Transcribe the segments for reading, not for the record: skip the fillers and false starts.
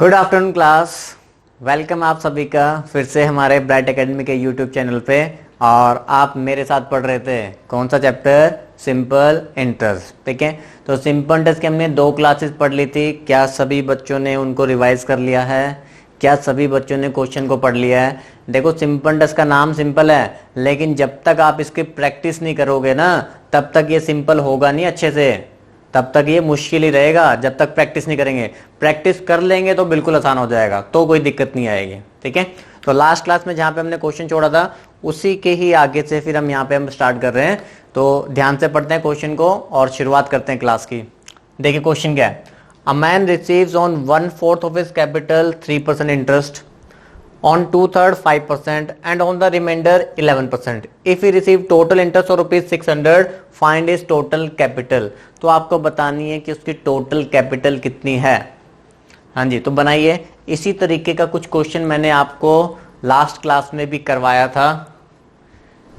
Good afternoon class. Welcome आप सभी का फिर से हमारे ब्राइट एकेडमी के यूट्यूब चैनल पे। और आप मेरे साथ पढ़ रहे थे कौन सा चैप्टर? Simple interest. ठीक है, तो सिंपल इंटरेस्ट की हमने 2 क्लासेस पढ़ ली थी। क्या सभी बच्चों ने उनको रिवाइज कर लिया है? क्या सभी बच्चों ने क्वेश्चन को पढ़ लिया है? देखो, सिंपल इंटरेस्ट का नाम सिंपल है, लेकिन जब तक आप इसकी प्रैक्टिस नहीं करोगे ना, तब तक ये सिंपल होगा नहीं अच्छे से। तब तक ये मुश्किल ही रहेगा जब तक प्रैक्टिस नहीं करेंगे। प्रैक्टिस कर लेंगे तो बिल्कुल आसान हो जाएगा, तो कोई दिक्कत नहीं आएगी। ठीक है, तो लास्ट क्लास में जहां पे हमने क्वेश्चन छोड़ा था उसी के ही आगे से फिर हम यहाँ पे स्टार्ट कर रहे हैं। तो ध्यान से पढ़ते हैं क्वेश्चन को और शुरुआत करते हैं क्लास की। देखिए क्वेश्चन क्या है। A man receives on 1/4 of his capital 3% interest, on 2/3 5% and on the remainder 11%. If he received total interest of ₹600, find his total capital. तो आपको बतानी है कि उसकी टोटल कैपिटल कितनी है। हाँ जी, तो बनाइए। इसी तरीके का कुछ क्वेश्चन मैंने आपको लास्ट क्लास में भी करवाया था,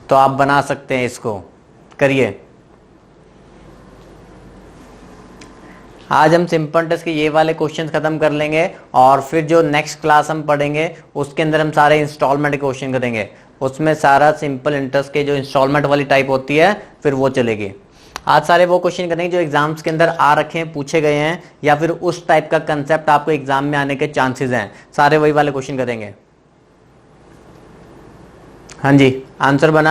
तो आप बना सकते हैं। इसको करिए। आज हम सिंपल इंटरेस्ट के ये वाले क्वेश्चंस खत्म कर लेंगे और फिर जो नेक्स्ट क्लास हम पढ़ेंगे उसके अंदर हम सारे इंस्टॉलमेंट के क्वेश्चन करेंगे। उसमें सारा सिंपल इंटरेस्ट के जो इंस्टॉलमेंट वाली टाइप होती है फिर वो चलेगी। आज सारे वो क्वेश्चन करेंगे जो एग्जाम्स के अंदर आ रखे हैं, पूछे गए हैं, या फिर उस टाइप का कंसेप्ट आपको एग्जाम में आने के चांसेस हैं। सारे वही वाले क्वेश्चन करेंगे। हाँ जी, आंसर बन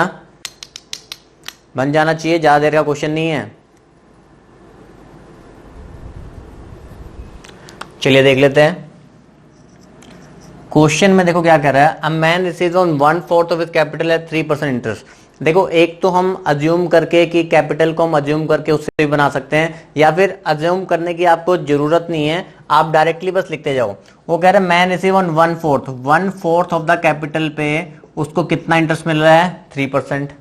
जाना चाहिए, ज्यादा देर का क्वेश्चन नहीं है। चलिए देख लेते हैं क्वेश्चन में। देखो क्या कह रहा है। A man receives on 1/4 of his capital eight 3% interest. देखो, एक तो हम अज्यूम करके कि कैपिटल को हम अज्यूम करके उससे भी बना सकते हैं, या फिर अज्यूम करने की आपको जरूरत नहीं है, आप डायरेक्टली बस लिखते जाओ। वो कह रहा है man receive on 1/4 of the capital पे उसको कितना इंटरेस्ट मिल रहा है? 3%।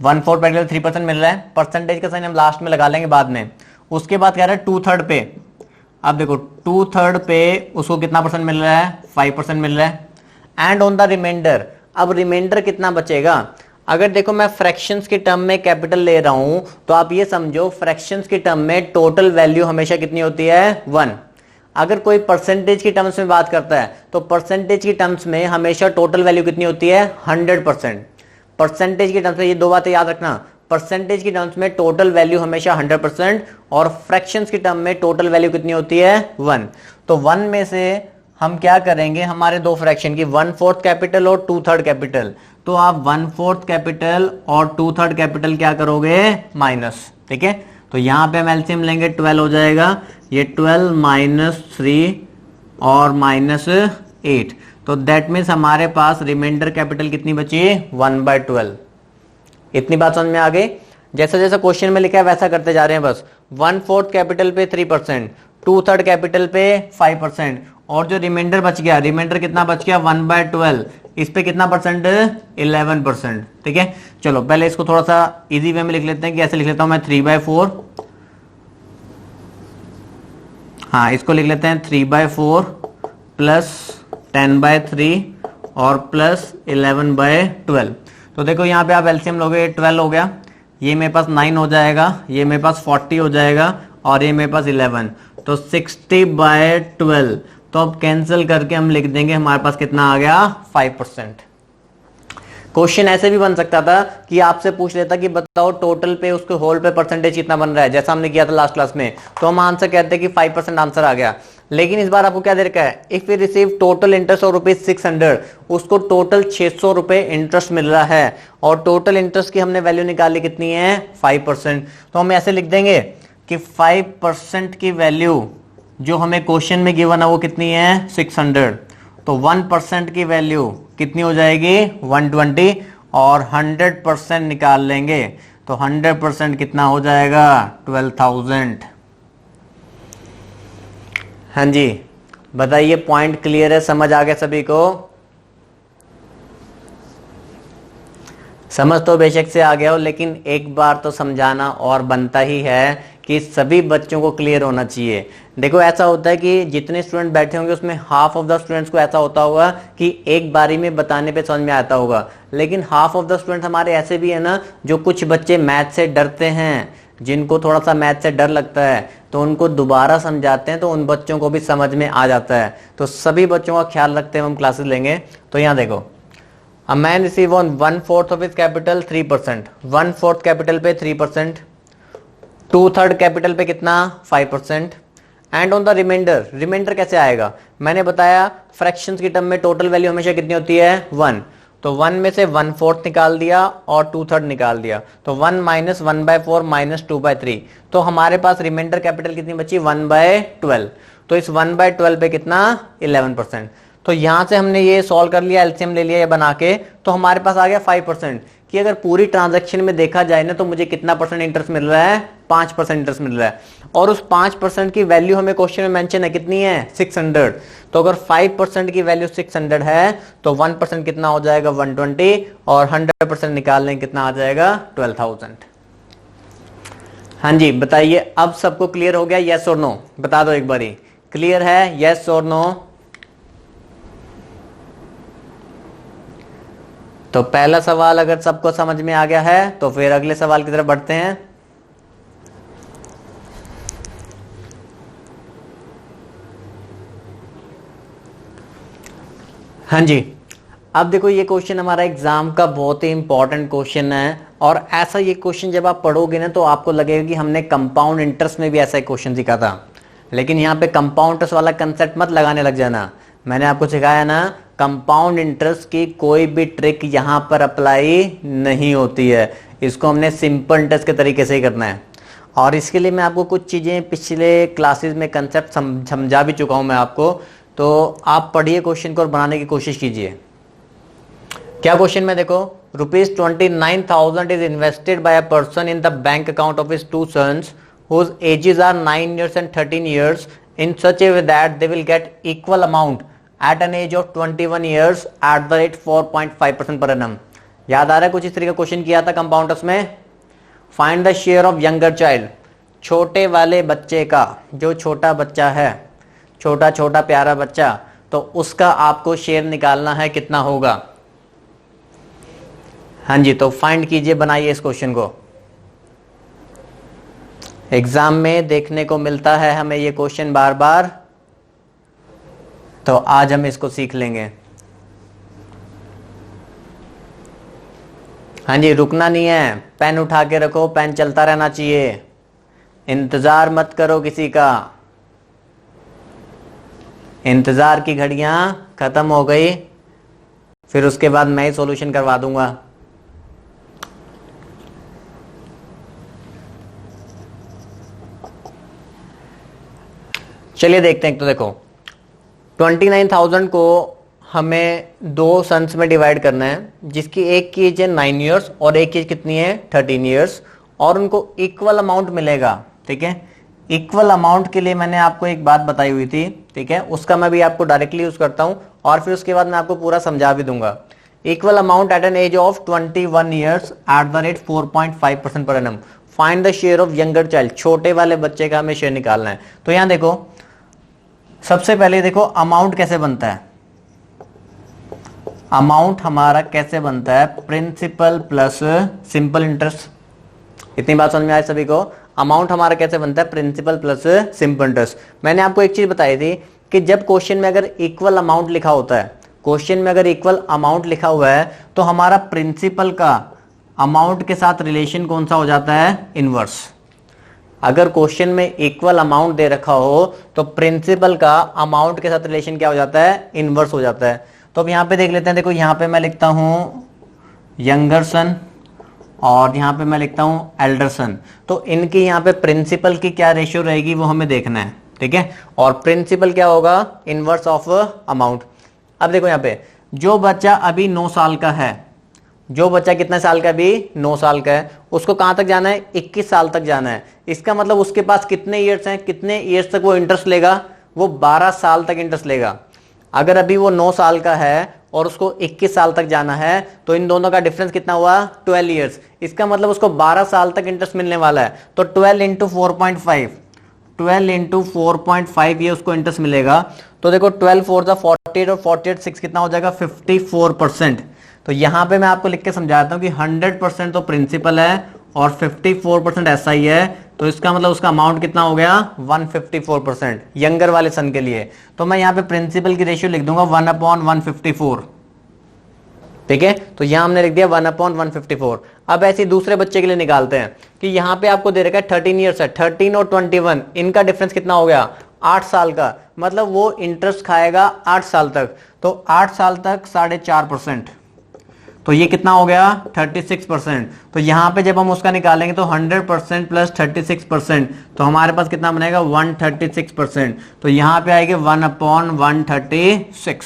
1/4 पे 3% मिल रहा है। परसेंटेज का साइन हम लास्ट में लगा लेंगे बाद में। उसके बाद कह रहा है 2/3 पे। अब देखो 2/3 पे उसको कितना परसेंट मिल रहा है? 5% मिल रहा है। एंड ऑन द रिमाइंडर, अब रिमाइंडर कितना बचेगा? अगर देखो मैं फ्रैक्शंस के टर्म में कैपिटल ले रहा हूं तो आप ये समझो फ्रैक्शंस के टर्म में टोटल वैल्यू हमेशा कितनी होती है? 1। अगर कोई परसेंटेज की टर्म्स में बात करता है तो परसेंटेज की टर्म्स में हमेशा टोटल वैल्यू कितनी होती है? 100%। परसेंटेज की टर्म्स में ये 2 बातें याद रखना। परसेंटेज की टर्म्स में टोटल वैल्यू हमेशा 100% और फ्रैक्शंस की टर्म में टोटल वैल्यू कितनी होती है? 1। तो 1 में से हम क्या करेंगे, हमारे 2 फ्रैक्शन की 1/4 कैपिटल और 2/3 कैपिटल, तो आप 1/4 कैपिटल और 2/3 कैपिटल क्या करोगे? माइनस। ठीक है, तो यहां पे हम एलसीएम लेंगे, 12 हो जाएगा। ये 12 - 3 और -8, तो दैट मीन्स हमारे पास रिमाइंडर कैपिटल कितनी बची? 1/12। इतनी बात समझ में आ गई? जैसा जैसा क्वेश्चन में लिखा है वैसा करते जा रहे हैं बस। 1/4 कैपिटल पे 3%, 2/3 कैपिटल पे 5%, और जो रिमाइंडर बच गया, रिमाइंडर कितना बच गया? 1/12। इस पे कितना परसेंट? 11%। ठीक है, चलो पहले इसको थोड़ा सा इजी वे में लिख लेते हैं कि ऐसे लिख लेता हूं मैं 3/4। हाँ, इसको लिख लेते हैं 3/4 प्लस 10/3 और प्लस 11/12। तो देखो यहाँ पे आप एलसीएम लोगे, 12 हो गया, ये मेरे पास 9 हो जाएगा, ये मेरे पास 40 हो जाएगा, और ये मेरे पास 11, तो 60/12। तो अब कैंसिल करके हम लिख देंगे, हमारे पास कितना आ गया? 5%। क्वेश्चन ऐसे भी बन सकता था कि आपसे पूछ लेता कि बताओ टोटल पे उसके होल पे परसेंटेज कितना बन रहा है, जैसा हमने किया था लास्ट क्लास में, तो हम आंसर कहते हैं कि 5% आंसर आ गया। लेकिन इस बार आपको क्या दे रखा है? If we receive total interest of ₹600, उसको टोटल 600 रुपए इंटरेस्ट मिल रहा है, और टोटल इंटरेस्ट की हमने वैल्यू निकाली कितनी है? 5%। तो हम ऐसे लिख देंगे कि 5% की वैल्यू जो हमें क्वेश्चन में गिवन है वो कितनी है? 600। तो 1% की वैल्यू कितनी हो जाएगी? 120, और 100% निकाल लेंगे तो 100% कितना हो जाएगा? 12,000। हाँ जी, बताइए, पॉइंट क्लियर है? समझ आ गया सभी को? समझ तो बेशक से आ गया हो, लेकिन एक बार तो समझाना और बनता ही है कि सभी बच्चों को क्लियर होना चाहिए। देखो, ऐसा होता है कि जितने स्टूडेंट बैठे होंगे उसमें हाफ ऑफ द स्टूडेंट्स को ऐसा होता होगा कि एक बारी में बताने पे समझ में आता होगा, लेकिन हाफ ऑफ द स्टूडेंट हमारे ऐसे भी है ना, जो कुछ बच्चे मैथ से डरते हैं, जिनको थोड़ा सा मैथ से डर लगता है तो उनको दोबारा समझाते हैं तो उन बच्चों को भी समझ में आ जाता है। तो सभी बच्चों का ख्याल रखते हैं हम क्लासेस लेंगे। तो यहाँ देखो, a man receive on 1/4 of his capital 3%, 1/4 capital पे 3%, 2/3 कैपिटल पे कितना 5%, and on the reminder, reminder कैसे आएगा, मैंने बताया फ्रैक्शंस की टर्म में टोटल वैल्यू हमेशा कितनी होती है 1, तो 1 में से 1/4 निकाल दिया और 2/3 निकाल दिया, तो 1 माइनस 1/4 माइनस 2/3, तो हमारे पास रिमाइंडर कैपिटल कितनी बची 1/12, तो इस 1/12 पे कितना 11%। तो यहां से हमने ये सॉल्व कर लिया, एलसीएम ले लिया ये बना के, तो हमारे पास आ गया 5% कि अगर पूरी ट्रांजैक्शन में देखा जाए ना तो मुझे कितना परसेंट इंटरेस्ट मिल रहा है 5% इंटरेस्ट मिल रहा है, और उस 5% की वैल्यू हमें क्वेश्चन में मेंशन है कितनी है 600, तो अगर 5% की वैल्यू 600 है तो 1% कितना हो जाएगा 120, और 100% निकालने कितना आ जाएगा 12,000। हाँ जी बताइए, अब सबको क्लियर हो गया, यस और नो बता दो एक बारी, क्लियर है यस और नो। तो पहला सवाल अगर सबको समझ में आ गया है तो फिर अगले सवाल की तरफ बढ़ते हैं। हाँ जी, अब देखो ये क्वेश्चन हमारा एग्जाम का बहुत ही इंपॉर्टेंट क्वेश्चन है, और ऐसा ये क्वेश्चन जब आप पढ़ोगे ना तो आपको लगेगा कि हमने कंपाउंड इंटरेस्ट में भी ऐसा एक क्वेश्चन सीखा था, लेकिन यहाँ पे कंपाउंड इंटरेस्ट वाला कंसेप्ट मत लगाने लग जाना। मैंने आपको सिखाया ना कंपाउंड इंटरेस्ट की कोई भी ट्रिक यहाँ पर अप्लाई नहीं होती है, इसको हमने सिंपल इंटरेस्ट के तरीके से ही करना है। और इसके लिए मैं आपको कुछ चीज़ें पिछले क्लासेस में कंसेप्ट समझा भी चुका हूँ मैं आपको, तो आप पढ़िए क्वेश्चन को और बनाने की कोशिश कीजिए। क्या क्वेश्चन में देखो, ₹29,000 is invested bye a person in the bank account of his 2 sons whose ages are 9 years and 13 years in such a way that they will get equal amount at an age of 21 years at the rate 4.5% per annum। याद आ रहा है कुछ इस तरीके का question किया था compounders में। Find the share of younger child, छोटे वाले बच्चे का, जो छोटा बच्चा है, छोटा छोटा प्यारा बच्चा, तो उसका आपको शेयर निकालना है कितना होगा। हाँ जी, तो फाइंड कीजिए, बनाइए इस क्वेश्चन को। एग्जाम में देखने को मिलता है हमें ये क्वेश्चन बार बार, तो आज हम इसको सीख लेंगे। हाँ जी, रुकना नहीं है, पेन उठा के रखो, पेन चलता रहना चाहिए, इंतजार मत करो किसी का, इंतजार की घड़ियां खत्म हो गई, फिर उसके बाद मैं ही सॉल्यूशन करवा दूंगा। चलिए देखते हैं। तो देखो 29,000 को हमें 2 सन्स में डिवाइड करना है, जिसकी एक की एज है 9 ईयर्स और एक की एज कितनी है 13 ईयर्स, और उनको इक्वल अमाउंट मिलेगा। ठीक है, इक्वल अमाउंट के लिए मैंने आपको एक बात बताई हुई थी, ठीक है, उसका मैं भी आपको डायरेक्टली यूज करता हूं और फिर उसके बाद मैं आपको पूरा समझा भी दूंगा। Equal amount at an age of 21 years at the rate 4.5% per annum. Find the share of younger child, छोटे वाले बच्चे का हमें शेयर निकालना है। तो यहां देखो, सबसे पहले देखो अमाउंट कैसे बनता है। अमाउंट हमारा कैसे बनता है, प्रिंसिपल प्लस सिंपल इंटरेस्ट। इतनी बात समझ में आए सभी को? अमाउंट हमारा कैसे बनता है, प्रिंसिपल प्लस सिंपल इंटरेस्ट। मैंने आपको एक चीज बताई थी कि जब क्वेश्चन में अगर इक्वल अमाउंट लिखा होता है, क्वेश्चन में अगर इक्वल अमाउंट लिखा हुआ है तो हमारा प्रिंसिपल का अमाउंट के साथ रिलेशन कौन सा हो जाता है, इनवर्स। अगर क्वेश्चन में इक्वल अमाउंट दे रखा हो तो प्रिंसिपल का अमाउंट के साथ रिलेशन क्या हो जाता है, इनवर्स हो जाता है। तो अब यहां पे देख लेते हैं, देखो यहां पे मैं लिखता हूं यंगर सन और यहां पे मैं लिखता हूं एल्डर सन, तो इनकी यहां पे प्रिंसिपल की क्या रेशियो रहेगी वो हमें देखना है। ठीक है, और प्रिंसिपल क्या होगा, इनवर्स ऑफ अमाउंट। अब देखो यहां पे जो बच्चा अभी 9 साल का है, जो बच्चा कितने साल का, अभी 9 साल का है, उसको कहां तक जाना है, 21 साल तक जाना है। इसका मतलब उसके पास कितने ईयर्स हैं, कितने ईयर्स तक वो इंटरेस्ट लेगा, वो 12 साल तक इंटरेस्ट लेगा। अगर अभी वो 9 साल का है और उसको 21 साल तक जाना है तो इन दोनों का डिफरेंस कितना हुआ, 12 ईयर्स। इसका मतलब उसको 12 साल तक इंटरेस्ट मिलने वाला है। तो 12 इंटू 4.5, 12 इंटू 4.5 ये उसको इंटरेस्ट मिलेगा। तो देखो 12 4 द 48 और 48 6 कितना हो जाएगा, 54%। तो यहां पे मैं आपको लिख के समझाता हूं कि 100% तो प्रिंसिपल है और 54% SI है, तो इसका मतलब उसका अमाउंट कितना हो गया 154% यंगर वाले सन के लिए। तो मैं यहाँ पे प्रिंसिपल की रेशियो लिख दूंगा 1/154। ठीक है, तो यहां हमने लिख दिया 1/154। अब ऐसे दूसरे बच्चे के लिए निकालते हैं कि यहां पे आपको दे रखा है 13 ईयर्स है, 13 और 21 इनका डिफरेंस कितना हो गया 8 साल का, मतलब वो इंटरेस्ट खाएगा 8 साल तक। तो 8 साल तक 4.5%, तो ये कितना हो गया 36%। तो यहां पे जब हम उसका निकालेंगे तो 100% प्लस 36%, तो हमारे पास कितना बनेगा 136%। तो यहां पे आएगी 1/136।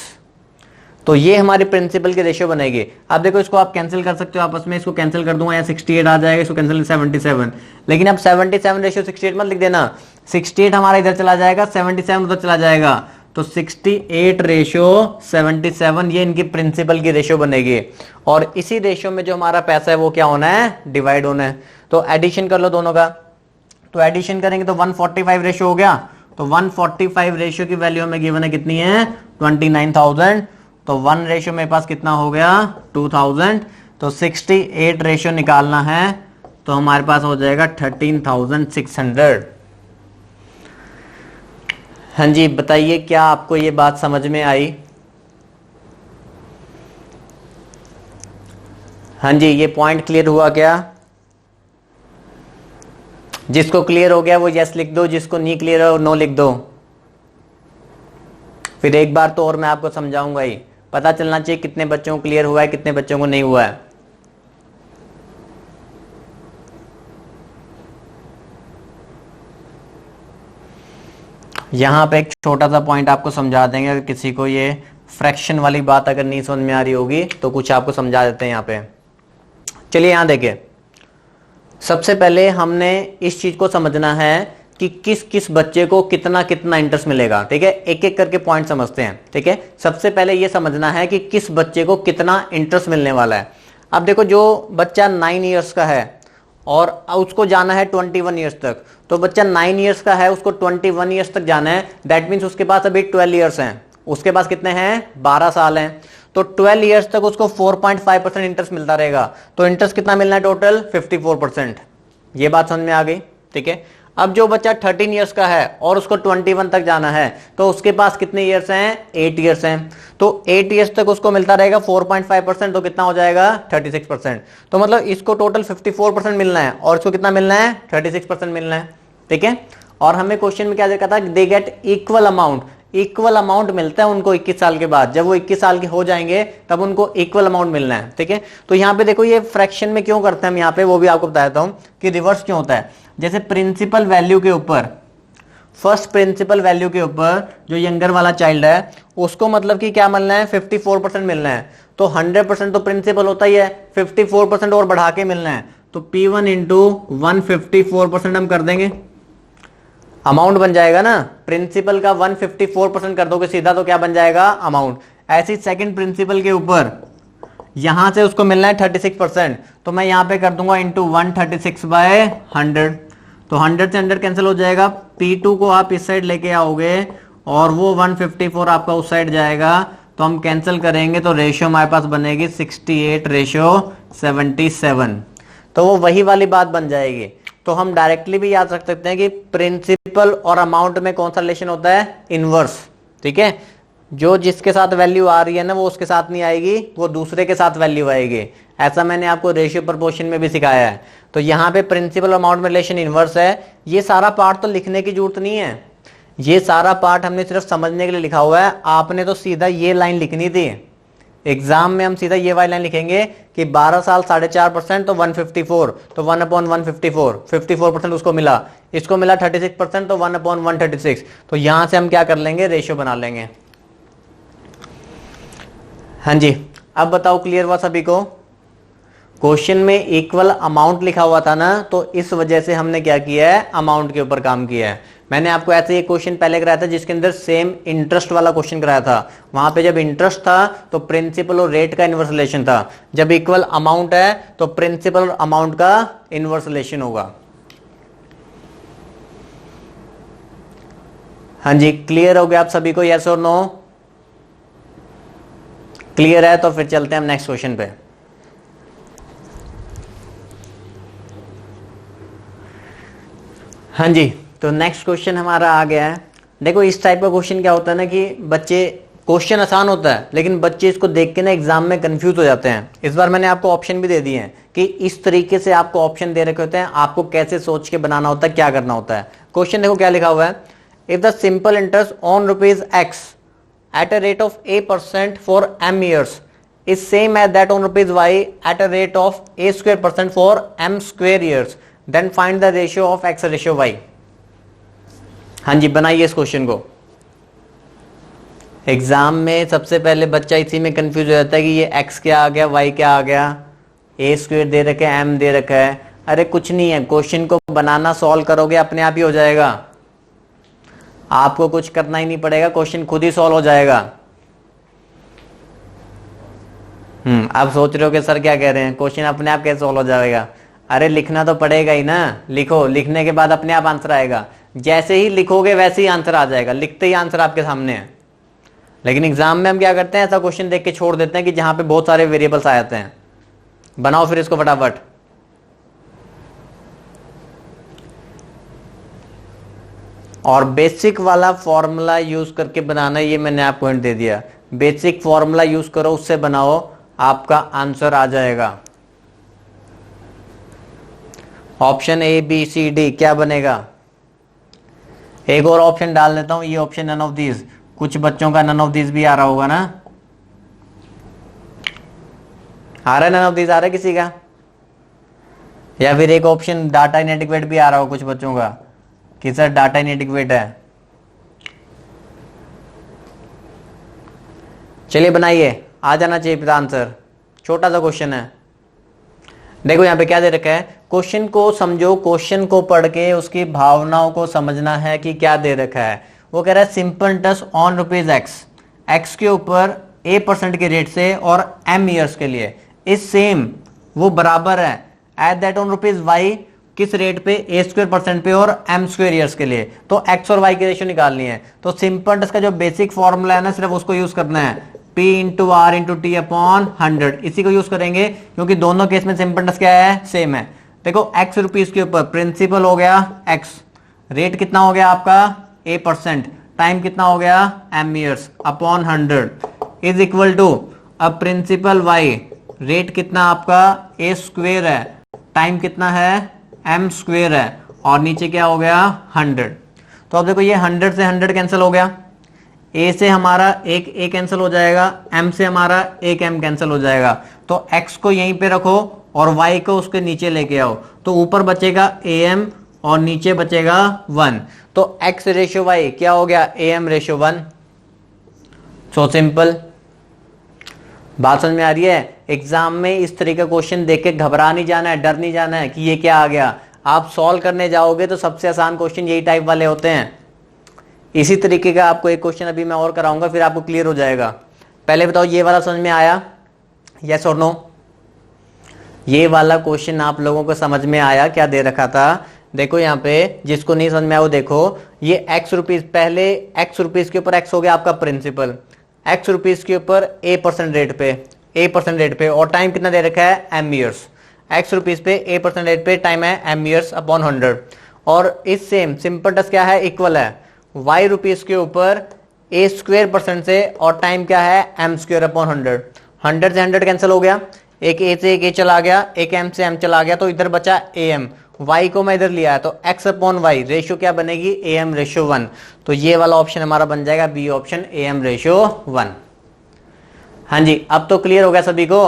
तो ये हमारी प्रिंसिपल की रेशियो बनेगी। अब देखो इसको आप कैंसिल कर सकते हो आपस में, इसको कैंसिल कर दूंगा, यहाँ 68 आ जाएगा, इसको कैंसिल 77। लेकिन अब 77 रेशियो 68 मत लिख देना, 68 हमारा इधर चला जाएगा, 77 उधर चला जाएगा, तो 68 रेशियो 77 ये इनकी प्रिंसिपल की रेशियो बनेगी। और इसी रेशियो में जो हमारा पैसा है वो क्या होना है डिवाइड होना है। तो एडिशन कर लो दोनों का, तो एडिशन करेंगे तो 145 रेशियो हो गया। तो 145 रेशियो की वैल्यू हमें गिवन है कितनी है 29,000। तो 1 रेशियो मेरे पास कितना हो गया 2000। तो 68 रेशियो निकालना है तो हमारे पास हो जाएगा 13,600। हाँ जी बताइए, क्या आपको ये बात समझ में आई? हाँ जी, ये पॉइंट क्लियर हुआ क्या? जिसको क्लियर हो गया वो यस लिख दो, जिसको नहीं क्लियर हो नो लिख दो। फिर एक बार तो और मैं आपको समझाऊंगा ही, पता चलना चाहिए कितने बच्चों को क्लियर हुआ है कितने बच्चों को नहीं हुआ है। यहां पे एक छोटा सा पॉइंट आपको समझा देंगे, अगर किसी को ये फ्रैक्शन वाली बात अगर नहीं समझ में आ रही होगी तो कुछ आपको समझा देते हैं यहां पे। चलिए यहां देखिए, सबसे पहले हमने इस चीज को समझना है कि किस किस बच्चे को कितना कितना इंटरेस्ट मिलेगा। ठीक है, एक एक करके पॉइंट समझते हैं। ठीक है, सबसे पहले यह समझना है कि किस बच्चे को कितना इंटरेस्ट मिलने वाला है। अब देखो, जो बच्चा 9 ईयर्स का है और उसको जाना है 21 ईयर्स तक, तो बच्चा 9 ईयर्स का है उसको 21 ईयर्स तक जाना है, दैट मीन्स उसके पास अभी 12 ईयर्स हैं, उसके पास कितने हैं 12 साल हैं। तो 12 ईयर्स तक उसको 4.5% इंटरेस्ट मिलता रहेगा। तो इंटरेस्ट कितना मिलना है टोटल 54%। ये बात समझ में आ गई? ठीक है, अब जो बच्चा 13 ईयर्स का है और उसको 21 तक जाना है तो उसके पास कितने ईयर्स हैं 8 ईयर्स हैं। तो 8 ईयर्स तक उसको मिलता रहेगा 4.5%, तो कितना हो जाएगा 36%। तो मतलब इसको टोटल 54% मिलना है और इसको कितना मिलना है 36% मिलना है। ठीक है, और हमें क्वेश्चन में क्या देखा था, they get equal amount, equal amount मिलता है उनको 21 साल के बाद, जब वो 21 साल के हो जाएंगे तब उनको इक्वल अमाउंट मिलना है। ठीक है, तो यहाँ पे देखो ये फ्रैक्शन में क्यों करते हैं हम यहाँ पे, वो भी आपको बताता हूँ कि रिवर्स क्यों होता है। जैसे प्रिंसिपल वैल्यू के ऊपर, फर्स्ट प्रिंसिपल वैल्यू के ऊपर जो यंगर वाला चाइल्ड है उसको मतलब कि क्या मिलना है 54% मिलना है। तो 100% तो प्रिंसिपल होता ही है, 54% और बढ़ा के मिलना है। तो P1 इंटू 154% हम कर देंगे, अमाउंट बन जाएगा ना। प्रिंसिपल का 154% कर दोगे सीधा तो क्या बन जाएगा अमाउंट। ऐसी सेकंड प्रिंसिपल के ऊपर यहां से उसको मिलना है 36%, तो मैं यहां पे कर दूंगा इंटू 136/100। तो 100 से 100 कैंसिल हो जाएगा, P2 को आप इस साइड लेके आओगे और वो 154 आपका उस साइड जाएगा, तो हम कैंसिल करेंगे तो रेशियो हमारे पास बनेगी 68/77। तो वो वही वाली बात बन जाएगी। तो हम डायरेक्टली भी याद रख सकते हैं कि प्रिंसिपल और अमाउंट में कौन सा रिलेशन होता है इनवर्स। ठीक है, जो जिसके साथ वैल्यू आ रही है ना वो उसके साथ नहीं आएगी, वो दूसरे के साथ वैल्यू आएगी। ऐसा मैंने आपको रेशियो प्रपोर्शन में भी सिखाया है। तो यहाँ पे प्रिंसिपल अमाउंट में रिलेशन इनवर्स है। ये सारा पार्ट तो लिखने की जरूरत नहीं है, ये सारा पार्ट हमने सिर्फ समझने के लिए लिखा हुआ है। आपने तो सीधा ये लाइन लिखनी थी, एग्जाम में हम सीधा ये वाली लाइन लिखेंगे कि 12 साल 4.5% तो 154, तो 1/154, 54% उसको मिला, इसको मिला 36% तो 1/136। तो यहां से हम क्या कर लेंगे रेशियो बना लेंगे। हाँ जी, अब बताओ क्लियर हुआ सभी को? क्वेश्चन में इक्वल अमाउंट लिखा हुआ था ना, तो इस वजह से हमने क्या किया है अमाउंट के ऊपर काम किया है। मैंने आपको ऐसे एक क्वेश्चन पहले कराया था जिसके अंदर सेम इंटरेस्ट वाला क्वेश्चन कराया था। वहां पे जब इंटरेस्ट था तो प्रिंसिपल और रेट का इनवर्स रिलेशन था, जब इक्वल अमाउंट है तो प्रिंसिपल और अमाउंट का इनवर्स रिलेशन होगा। हाँ जी, क्लियर हो गया आप सभी को, यस और नो? क्लियर है तो फिर चलते हैं हम नेक्स्ट क्वेश्चन पे। हाँ जी, तो नेक्स्ट क्वेश्चन हमारा आ गया है। देखो इस टाइप का क्वेश्चन क्या होता है ना कि बच्चे, क्वेश्चन आसान होता है लेकिन बच्चे इसको देख के ना एग्जाम में कंफ्यूज हो जाते हैं। इस बार मैंने आपको ऑप्शन भी दे दिए हैं कि इस तरीके से आपको ऑप्शन दे रखे होते हैं, आपको कैसे सोच के बनाना होता है, क्या करना होता है। क्वेश्चन देखो क्या लिखा हुआ है, if the simple interest on rupees x at a rate of a% for m years is same as that on rupees y at a rate of a square percent for m square years, then find the ratio of x ratio y। हाँ जी, बनाइए इस question को। Exam में सबसे पहले बच्चा इसी में कंफ्यूज हो जाता है कि ये x क्या आ गया, y क्या आ गया, a स्क्वायर दे रखा है, m दे रखा है। अरे कुछ नहीं है, क्वेश्चन को बनाना, सॉल्व करोगे अपने आप ही हो जाएगा, आपको कुछ करना ही नहीं पड़ेगा, क्वेश्चन खुद ही सॉल्व हो जाएगा। आप सोच रहे हो कि सर क्या कह रहे हैं, क्वेश्चन अपने आप कैसे सॉल्व हो जाएगा। अरे लिखना तो पड़ेगा ही ना, लिखो, लिखने के बाद अपने आप आंसर आएगा। जैसे ही लिखोगे वैसे ही आंसर आ जाएगा, लिखते ही आंसर आपके सामने है। लेकिन एग्जाम में हम क्या करते हैं, ऐसा क्वेश्चन देख के छोड़ देते हैं कि जहां पे बहुत सारे वेरिएबल्स आ जाते हैं। बनाओ फिर इसको फटाफट। और बेसिक वाला फॉर्मूला यूज करके बनाना, ये मैंने आपको हिंट दे दिया। बेसिक फॉर्मूला यूज करो, उससे बनाओ, आपका आंसर आ जाएगा। Option A B C D क्या बनेगा। एक और ऑप्शन डाल देता हूं, ये ऑप्शन नन ऑफ दीज। कुछ बच्चों का नन ऑफ दीज भी आ रहा होगा ना, आ रहा है नन ऑफ दीज, आ रहा है किसी का, या फिर एक ऑप्शन डाटा इनएडिक्वेट भी आ रहा हो कुछ बच्चों का कि सर डाटा इनएडिक्वेट है। चलिए बनाइए, आ जाना चाहिए पिता आंसर। छोटा सा क्वेश्चन है। देखो यहां पे क्या दे रखा है, क्वेश्चन को समझो, क्वेश्चन को पढ़ के उसकी भावनाओं को समझना है कि क्या दे रखा है। वो कह रहा है simple interest on rupees x, x के ऊपर a% के रेट से और m ईयर्स के लिए इस सेम, वो बराबर है at that on rupees y, किस रेट पे, a स्क्वायर परसेंट पे और m स्क्वायर ईयर्स के लिए। तो x और y की रेशियो निकालनी है। तो सिंपल इंटरेस्ट का जो बेसिक फॉर्मूला है ना, सिर्फ उसको यूज करना है, p into R into T upon 100, इसी को यूज करेंगे क्योंकि दोनों केस में सिंपल इंटरेस्ट क्या है, सेम है। देखो x रुपीज के ऊपर प्रिंसिपल हो गया x, रेट कितना हो गया आपका a%, टाइम कितना हो गया m years upon 100 is equal to, अब प्रिंसिपल y, रेट कितना आपका a स्क्वेयर है, टाइम कितना है m स्क्वेयर है, और नीचे क्या हो गया 100। तो अब देखो ये 100 से 100 कैंसिल हो गया, a से हमारा एक a कैंसिल हो जाएगा, m से हमारा एक m कैंसिल हो जाएगा। तो x को यहीं पे रखो और y को उसके नीचे लेके आओ, तो ऊपर बचेगा am और नीचे बचेगा 1। तो x रेशियो y क्या हो गया, am रेशियो 1। So simple. बात समझ में आ रही है। एग्जाम में इस तरीके का क्वेश्चन देख के घबरा नहीं जाना है, डर नहीं जाना है कि ये क्या आ गया। आप सॉल्व करने जाओगे तो सबसे आसान क्वेश्चन यही टाइप वाले होते हैं। इसी तरीके का आपको एक क्वेश्चन अभी मैं और कराऊंगा, फिर आपको क्लियर हो जाएगा। पहले बताओ ये वाला समझ में आया, यस और नो। ये वाला क्वेश्चन आप लोगों को समझ में आया, क्या दे रखा था। देखो यहाँ पे जिसको नहीं समझ में आया वो देखो, ये x रुपीज, पहले x रुपीज के ऊपर x हो गया आपका प्रिंसिपल, x रुपीज के ऊपर a% रेट पे, a% रेट पे, और टाइम कितना दे रखा है m ईयर्स। x रुपीज पे a% रेट पे टाइम है m ईयर्स अपॉन 100। और इस सेम सिंपल टेस्ट क्या है, इक्वल है y रुपीज के ऊपर a स्क्वेयर परसेंट से और टाइम क्या है m स्क्वेयर अपॉन 100। 100 से 100 कैंसिल हो गया, एक a से एक a चला गया, एक m से m चला गया, तो इधर बचा am, y को मैं इधर लिया है, तो x अपॉन y रेशियो क्या बनेगी, am रेशियो 1। तो ये वाला ऑप्शन हमारा बन जाएगा बी ऑप्शन, am रेशियो 1। हाँ जी, अब तो क्लियर हो गया सभी को।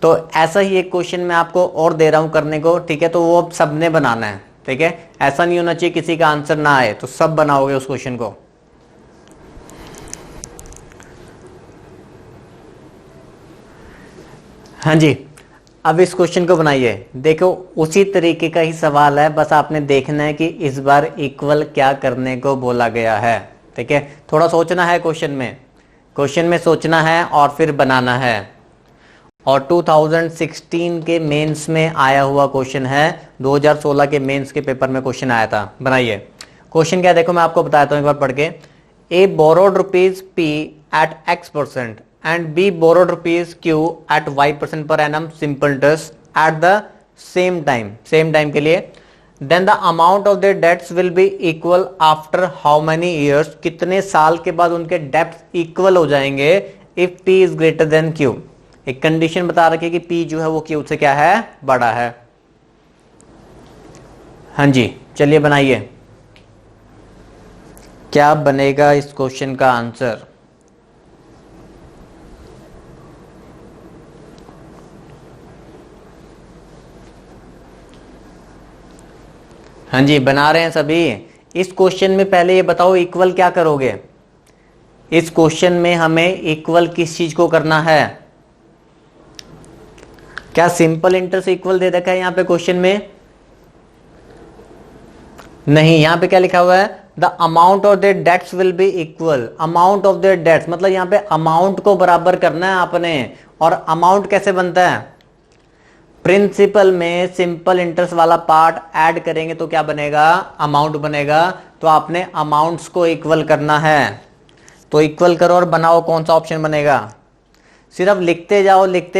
तो ऐसा ही एक क्वेश्चन मैं आपको और दे रहा हूं करने को, ठीक है। तो वो अब सबने बनाना है, ठीक है। ऐसा नहीं होना चाहिए किसी का आंसर ना आए, तो सब बनाओगे उस क्वेश्चन को। हाँ जी, अब इस क्वेश्चन को बनाइए। देखो उसी तरीके का ही सवाल है, बस आपने देखना है कि इस बार इक्वल क्या करने को बोला गया है, ठीक है। थोड़ा सोचना है क्वेश्चन में सोचना है और फिर बनाना है। और 2016 के मेंस में आया हुआ क्वेश्चन है, 2016 के मेंस के पेपर में क्वेश्चन आया था। बनाइए। क्वेश्चन क्या है देखो, मैं आपको बताता हूं एक बार पढ़ के। A borrowed rupees p at x% and b borrowed rupees q at y% per annum simple interest at the same time के लिए then the amount of their debts will be equal after how many years, कितने साल के बाद उनके debts equal हो जाएंगे if P is greater than Q। एक कंडीशन बता रखी है कि P जो है वो Q से क्या है, बड़ा है। हाँ जी, चलिए बनाइए, क्या बनेगा इस क्वेश्चन का आंसर। हाँ जी, बना रहे हैं सभी। इस क्वेश्चन में पहले ये बताओ इक्वल क्या करोगे। इस क्वेश्चन में हमें इक्वल किस चीज को करना है। क्या सिंपल इंटरेस्ट इक्वल दे रखा है यहां पे क्वेश्चन में? नहीं, यहां पे क्या लिखा हुआ है, the amount of their debts will be equal. Amount of their debts मतलब यहां पे अमाउंट को बराबर करना है आपने। और अमाउंट कैसे बनता है, प्रिंसिपल में सिंपल इंटरेस्ट वाला पार्ट ऐड करेंगे तो क्या बनेगा, अमाउंट बनेगा। तो आपने अमाउंट्स को इक्वल करना है, तो इक्वल करो और बनाओ, कौन सा ऑप्शन बनेगा। सिर्फ लिखते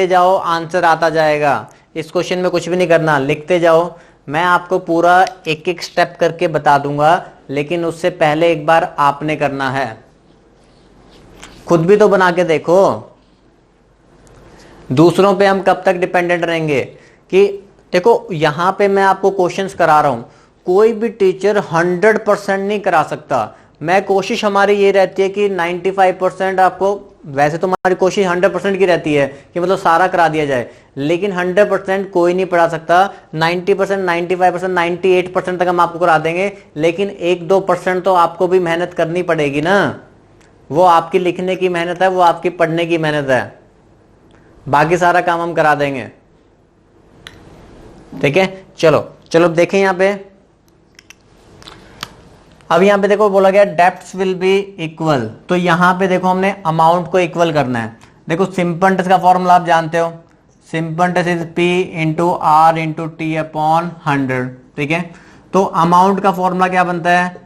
जाओ, आंसर आता जाएगा। इस क्वेश्चन में कुछ भी नहीं करना, लिखते जाओ। मैं आपको पूरा एक एक स्टेप करके बता दूंगा, लेकिन उससे पहले एक बार आपने करना है। खुद भी तो बना के देखो। दूसरों पे हम कब तक डिपेंडेंट रहेंगे कि देखो यहां पे मैं आपको क्वेश्चंस करा रहा हूं, कोई भी टीचर 100% नहीं करा सकता। मैं कोशिश हमारी ये रहती है कि 95% आपको, वैसे तो हमारी कोशिश 100% की रहती है कि मतलब सारा करा दिया जाए, लेकिन 100% कोई नहीं पढ़ा सकता। 90%, 95%, 98% तक हम आपको करा देंगे, लेकिन 1-2% तो आपको भी मेहनत करनी पड़ेगी ना। वो आपकी लिखने की मेहनत है, वो आपकी पढ़ने की मेहनत है, बाकी सारा काम हम करा देंगे। ठीक है, चलो देखें यहां पे। अब यहां पे देखो बोला गया डेप्ट्स विल बी इक्वल, तो यहां पे देखो हमने अमाउंट को इक्वल करना है। देखो सिंपल इंटरेस्ट का फॉर्मूला आप जानते हो, simple interest is P into R into T upon 100। ठीक है, तो अमाउंट का फॉर्मूला क्या बनता है,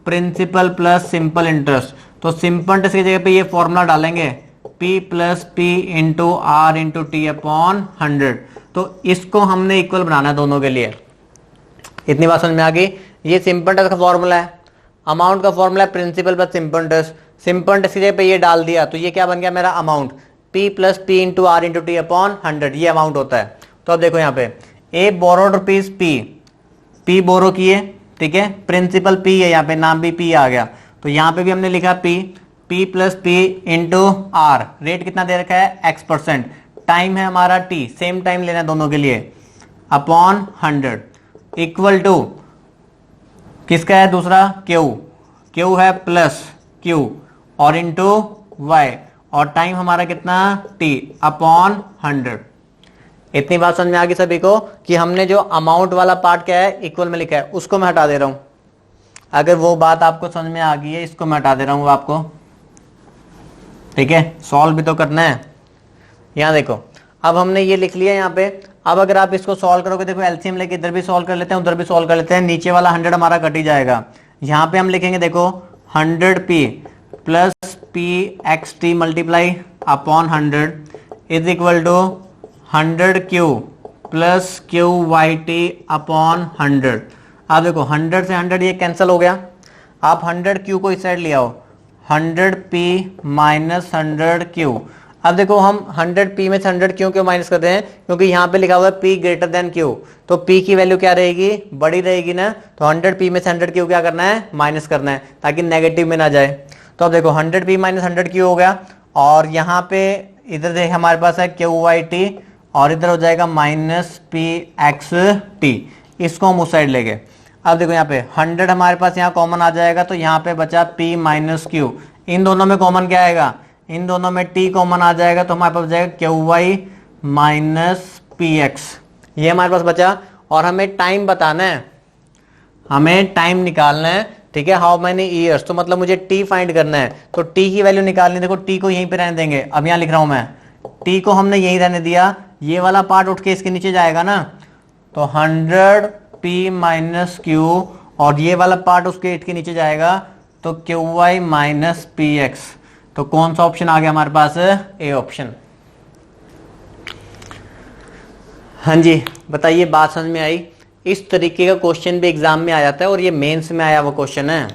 प्रिंसिपल प्लस सिंपल इंटरेस्ट। तो सिंपल इंटरेस्ट की जगह पे ये फॉर्मूला डालेंगे, P plus P into R into T upon 100। तो इसको हमने इक्वल बनाना है दोनों के लिए। इतनी बात समझ में आ गई। ये सिंपल इंटरेस्ट का फॉर्मूला है, अमाउंट का फॉर्मूला है principal plus simple interest. Simple interest की जगह पे ये डाल दिया, तो ये क्या बन गया मेरा amount, P plus P into R into T upon 100, ये अमाउंट होता है। तो अब देखो यहाँ पे ए बोरोड रुपीज P बोरो किए, ठीक है, प्रिंसिपल P है, यहाँ पे नाम भी P आ गया। तो यहाँ पे भी हमने लिखा P plus P into R, rate कितना दे रखा है X%, टाइम है हमारा T, सेम टाइम लेना है दोनों के लिए, अपॉन 100 इक्वल टू किसका है दूसरा, Q है प्लस Q और इंटू Y, और टाइम हमारा कितना T अपॉन 100। इतनी बात समझ में आ गई सभी को कि हमने जो अमाउंट वाला पार्ट क्या है इक्वल में लिखा है, उसको मैं हटा दे रहा हूं। अगर वो बात आपको समझ में आ गई है, इसको मैं हटा दे रहा हूं आपको। ठीक है, सॉल्व भी तो करना है। यहां देखो, अब हमने ये लिख लिया यहाँ पे। अब अगर आप इसको सॉल्व करोगे, देखो एलसीएम लेके इधर भी सॉल्व कर लेते हैं, उधर भी सॉल्व कर लेते हैं, नीचे वाला 100 हमारा कट ही जाएगा। यहाँ पे हम लिखेंगे देखो 100p plus pxt multiply upon 100 is equal to 100q plus qyt upon 100। अब देखो 100 से 100 ये कैंसिल हो गया। आप 100q को इस साइड ले आओ, 100p माइनस 100q। अब देखो हम 100p में से 100 क्यों माइनस करते हैं, क्योंकि यहाँ पे लिखा हुआ है p ग्रेटर देन q, तो p की वैल्यू क्या रहेगी, बड़ी रहेगी ना। तो 100p में से 100 q क्या करना है, माइनस करना है, ताकि नेगेटिव में ना जाए। तो अब देखो 100p माइनस 100 q हो गया, और यहाँ पे इधर देख हमारे पास है qyt, और इधर हो जाएगा माइनस pxt। इसको हम उस साइड ले गए। अब देखो यहाँ पे 100 हमारे पास यहाँ कॉमन आ जाएगा, तो यहाँ पे बचा p माइनस q। इन दोनों में कॉमन क्या आएगा, इन दोनों में t कॉमन आ जाएगा, तो हमारे पास जाएगा qy माइनस px, ये हमारे पास बचा। और हमें टाइम बताना है, हमें टाइम निकालना है। ठीक है, हाउ मेनी ईयर्स, तो मतलब मुझे t फाइंड करना है, तो t की वैल्यू निकालनी। देखो t को यहीं पे रहने देंगे, अब यहाँ लिख रहा हूं मैं, t को हमने यहीं रहने दिया, ये वाला पार्ट उठ के इसके नीचे जाएगा ना, तो 100p माइनस q, और ये वाला पार्ट उसके 8 के नीचे जाएगा, तो qy माइनस px। तो कौन सा ऑप्शन आ गया हमारे पास, ए ऑप्शन। हाँ जी, बताइए बात समझ में आई। इस तरीके का क्वेश्चन भी एग्जाम में आ जाता है और ये मेंस में आया हुआ क्वेश्चन है।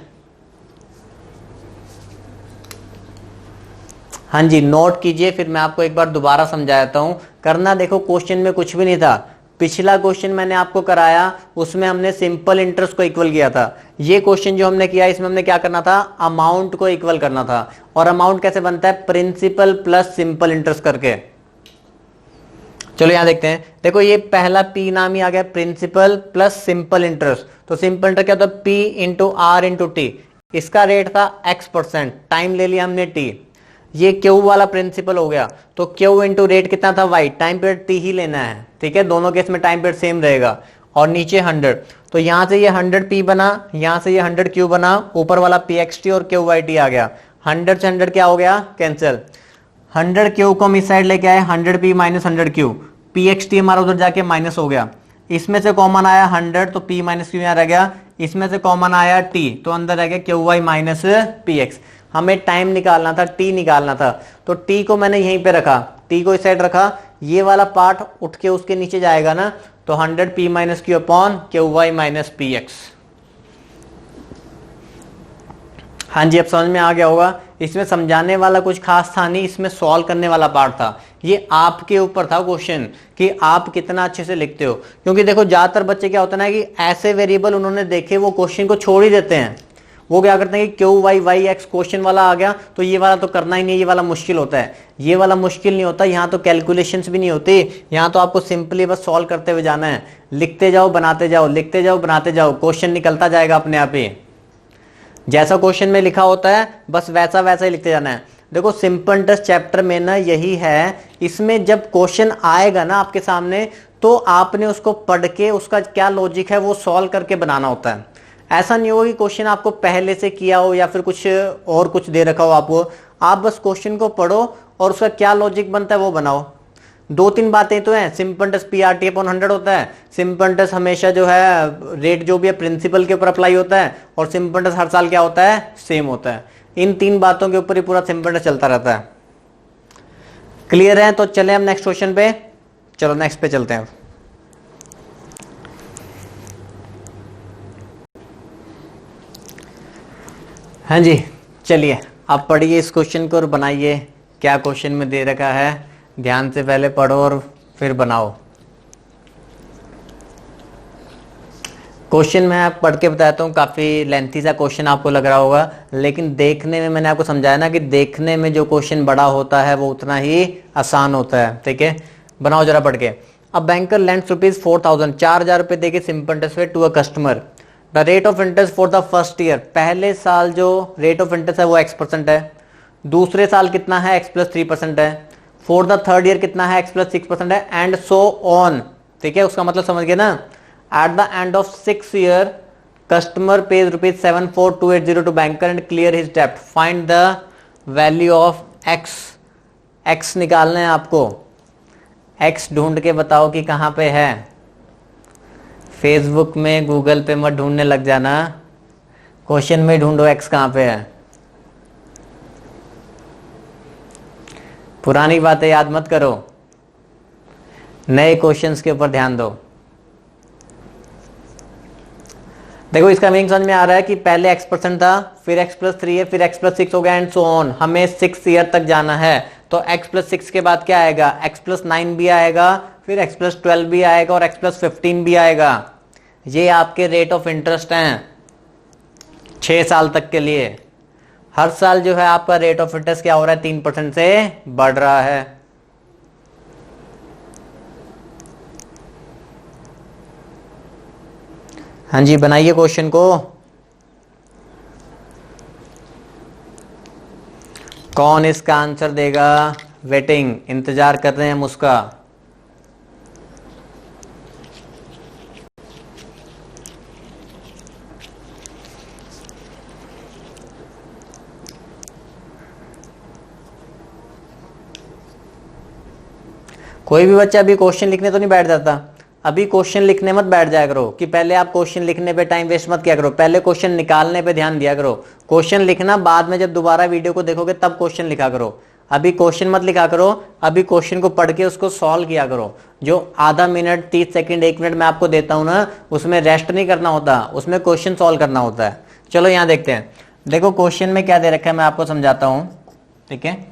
हाँ जी, नोट कीजिए, फिर मैं आपको एक बार दोबारा समझाता हूं। करना देखो, क्वेश्चन में कुछ भी नहीं था। पिछला क्वेश्चन मैंने आपको कराया, उसमें हमने सिंपल इंटरेस्ट को इक्वल किया था। ये क्वेश्चन जो हमने किया, इसमें हमने क्या करना था, अमाउंट को इक्वल करना था। और अमाउंट कैसे बनता है, प्रिंसिपल प्लस सिंपल इंटरेस्ट करके। चलो यहां देखते हैं। देखो ये पहला पी नाम ही आ गया, प्रिंसिपल प्लस सिंपल इंटरेस्ट। तो सिंपल इंटरेस्ट क्या होता है, P into R into T. इसका रेट था x%, टाइम ले लिया हमने t। ये क्यू वाला प्रिंसिपल हो गया, तो क्यू इंटू रेट कितना था y, टाइम पीरियड t ही लेना है, ठीक है। दोनों केस में टाइम पीरियड सेम रहेगा। और नीचे 100, तो यहां से ये 100 p बना, यहां से ये 100 q बना, ऊपर वाला pxt और qyt आ गया। 100 से 100 क्या हो गया, कैंसिल। 100 क्यू को हम इस साइड लेके आए, 100 p माइनस 100 क्यू, pxt हमारा उधर जाके माइनस हो गया। इसमें से कॉमन आया 100, तो p माइनस क्यू यहाँ रह गया। इसमें से कॉमन आया t, तो अंदर रह गया क्यू वाई माइनस px। हमें टाइम निकालना था, t निकालना था, तो t को मैंने यहीं पे रखा, t को इस साइड रखा। ये वाला पार्ट उठ के उसके नीचे जाएगा ना, तो 100 p minus Q upon Q Y minus px। हाँ जी, अब समझ में आ गया होगा। इसमें समझाने वाला कुछ खास था नहीं, इसमें सॉल्व करने वाला पार्ट था। ये आपके ऊपर था क्वेश्चन कि आप कितना अच्छे से लिखते हो। क्योंकि देखो ज्यादातर बच्चे क्या होता है ना कि ऐसे वेरिएबल उन्होंने देखे, वो क्वेश्चन को छोड़ ही देते हैं। वो क्या करते हैं कि Q Y Y X question वाला आ गया, तो ये वाला तो करना ही नहीं, ये वाला मुश्किल होता है। ये वाला मुश्किल नहीं होता, यहाँ तो कैलकुलेशंस भी नहीं होती। यहाँ तो आपको सिंपली बस सॉल्व करते हुए जाना है। लिखते जाओ बनाते जाओ, लिखते जाओ बनाते जाओ, क्वेश्चन निकलता जाएगा अपने आप ही। जैसा क्वेश्चन में लिखा होता है बस वैसा वैसा ही लिखते जाना है। देखो सिंपल इंटरेस्ट चैप्टर में ना यही है, इसमें जब क्वेश्चन आएगा ना आपके सामने, तो आपने उसको पढ़ के उसका क्या लॉजिक है वो सॉल्व करके बनाना होता है। ऐसा नहीं होगा कि क्वेश्चन आपको पहले से किया हो या फिर कुछ और कुछ दे रखा हो आपको। आप बस क्वेश्चन को पढ़ो और उसका क्या लॉजिक बनता है वो बनाओ। 2-3 बातें तो हैं। सिंपल इंटरेस्ट PRT अपॉन 100 होता है। सिंपल इंटरेस्ट हमेशा जो है रेट जो भी है प्रिंसिपल के ऊपर अप्लाई होता है, और सिंपल इंटरेस्ट हर साल क्या होता है, सेम होता है। इन 3 बातों के ऊपर ही पूरा सिंपल इंटरेस्ट चलता रहता है। क्लियर है? तो चले हम नेक्स्ट क्वेश्चन पे। चलो नेक्स्ट पे चलते हैं। हाँ जी, चलिए आप पढ़िए इस क्वेश्चन को और बनाइए। क्या क्वेश्चन में दे रखा है, ध्यान से पहले पढ़ो और फिर बनाओ। क्वेश्चन मैं आप पढ़ के बताता हूँ, काफ़ी लेंथी सा क्वेश्चन आपको लग रहा होगा, लेकिन देखने में मैंने आपको समझाया ना कि देखने में जो क्वेश्चन बड़ा होता है वो उतना ही आसान होता है, ठीक है। बनाओ जरा पढ़ के। अब बैंकर लेंड्स ₹4,000, 4,000 रुपये देके सिंपल इंटरेस्ट पे to a customer. The rate of interest for the first year, पहले साल जो रेट ऑफ इंटरेस्ट है वो x% है। दूसरे साल कितना है, x + 3% है। फॉर द थर्ड ईयर कितना है, x + 6% है, एंड सो ऑन, ठीक है। उसका मतलब समझ गए ना। At the end of 6 year customer pays ₹74280 to banker and clear his डेब्ट। Find the value of x। x निकालना है आपको। x ढूंढ के बताओ कि कहां पे है। फेसबुक में गूगल पे मत ढूंढने लग जाना, क्वेश्चन में ढूंढो x कहां पे है। पुरानी बातें याद मत करो, नए क्वेश्चंस के ऊपर ध्यान दो। देखो इसका मीनिंग समझ में आ रहा है कि पहले x% था, फिर x + 3 है, फिर x + 6 हो गया, एंड सो ऑन। हमें 6 ईयर तक जाना है, तो x + 6 के बाद क्या आएगा, x + 9 भी आएगा, फिर x + 12 भी आएगा और x + 15 भी आएगा। ये आपके रेट ऑफ इंटरेस्ट हैं 6 साल तक के लिए। हर साल जो है आपका रेट ऑफ इंटरेस्ट क्या हो रहा है, 3% से बढ़ रहा है। हाँ जी, बनाइए क्वेश्चन को। कौन इसका आंसर देगा, वेटिंग, इंतजार कर रहे हैं हम उसका। कोई भी बच्चा अभी क्वेश्चन लिखने तो नहीं बैठ जाता। अभी क्वेश्चन लिखने मत बैठ जाया करो कि पहले आप क्वेश्चन लिखने पे टाइम वेस्ट मत किया करो, पहले क्वेश्चन निकालने पे ध्यान दिया करो। क्वेश्चन लिखना बाद में जब दोबारा वीडियो को देखोगे तब क्वेश्चन लिखा करो। अभी क्वेश्चन मत लिखा करो, अभी क्वेश्चन को पढ़ के उसको सॉल्व किया करो। जो आधा मिनट 30 सेकंड 1 मिनट मैं आपको देता हूं ना, उसमें रेस्ट नहीं करना होता, उसमें क्वेश्चन सॉल्व करना होता है। चलो यहां देखते हैं, देखो क्वेश्चन में क्या दे रखा है मैं आपको समझाता हूं। ठीक है,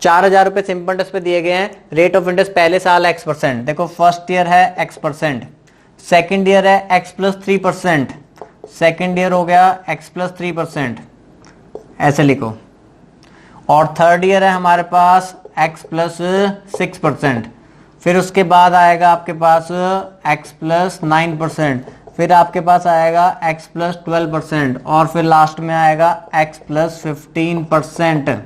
4000 रुपए सिंपल इंटरेस्ट पे दिए गए हैं, रेट ऑफ इंटरेस्ट पहले साल x%। देखो फर्स्ट ईयर है x%, सेकेंड ईयर है x+3%, सेकेंड ईयर हो गया x+3%, ऐसे लिखो। और थर्ड ईयर है हमारे पास x+6%, फिर उसके बाद आएगा आपके पास x+9%, फिर आपके पास आएगा x+12%, और फिर लास्ट में आएगा x+15%।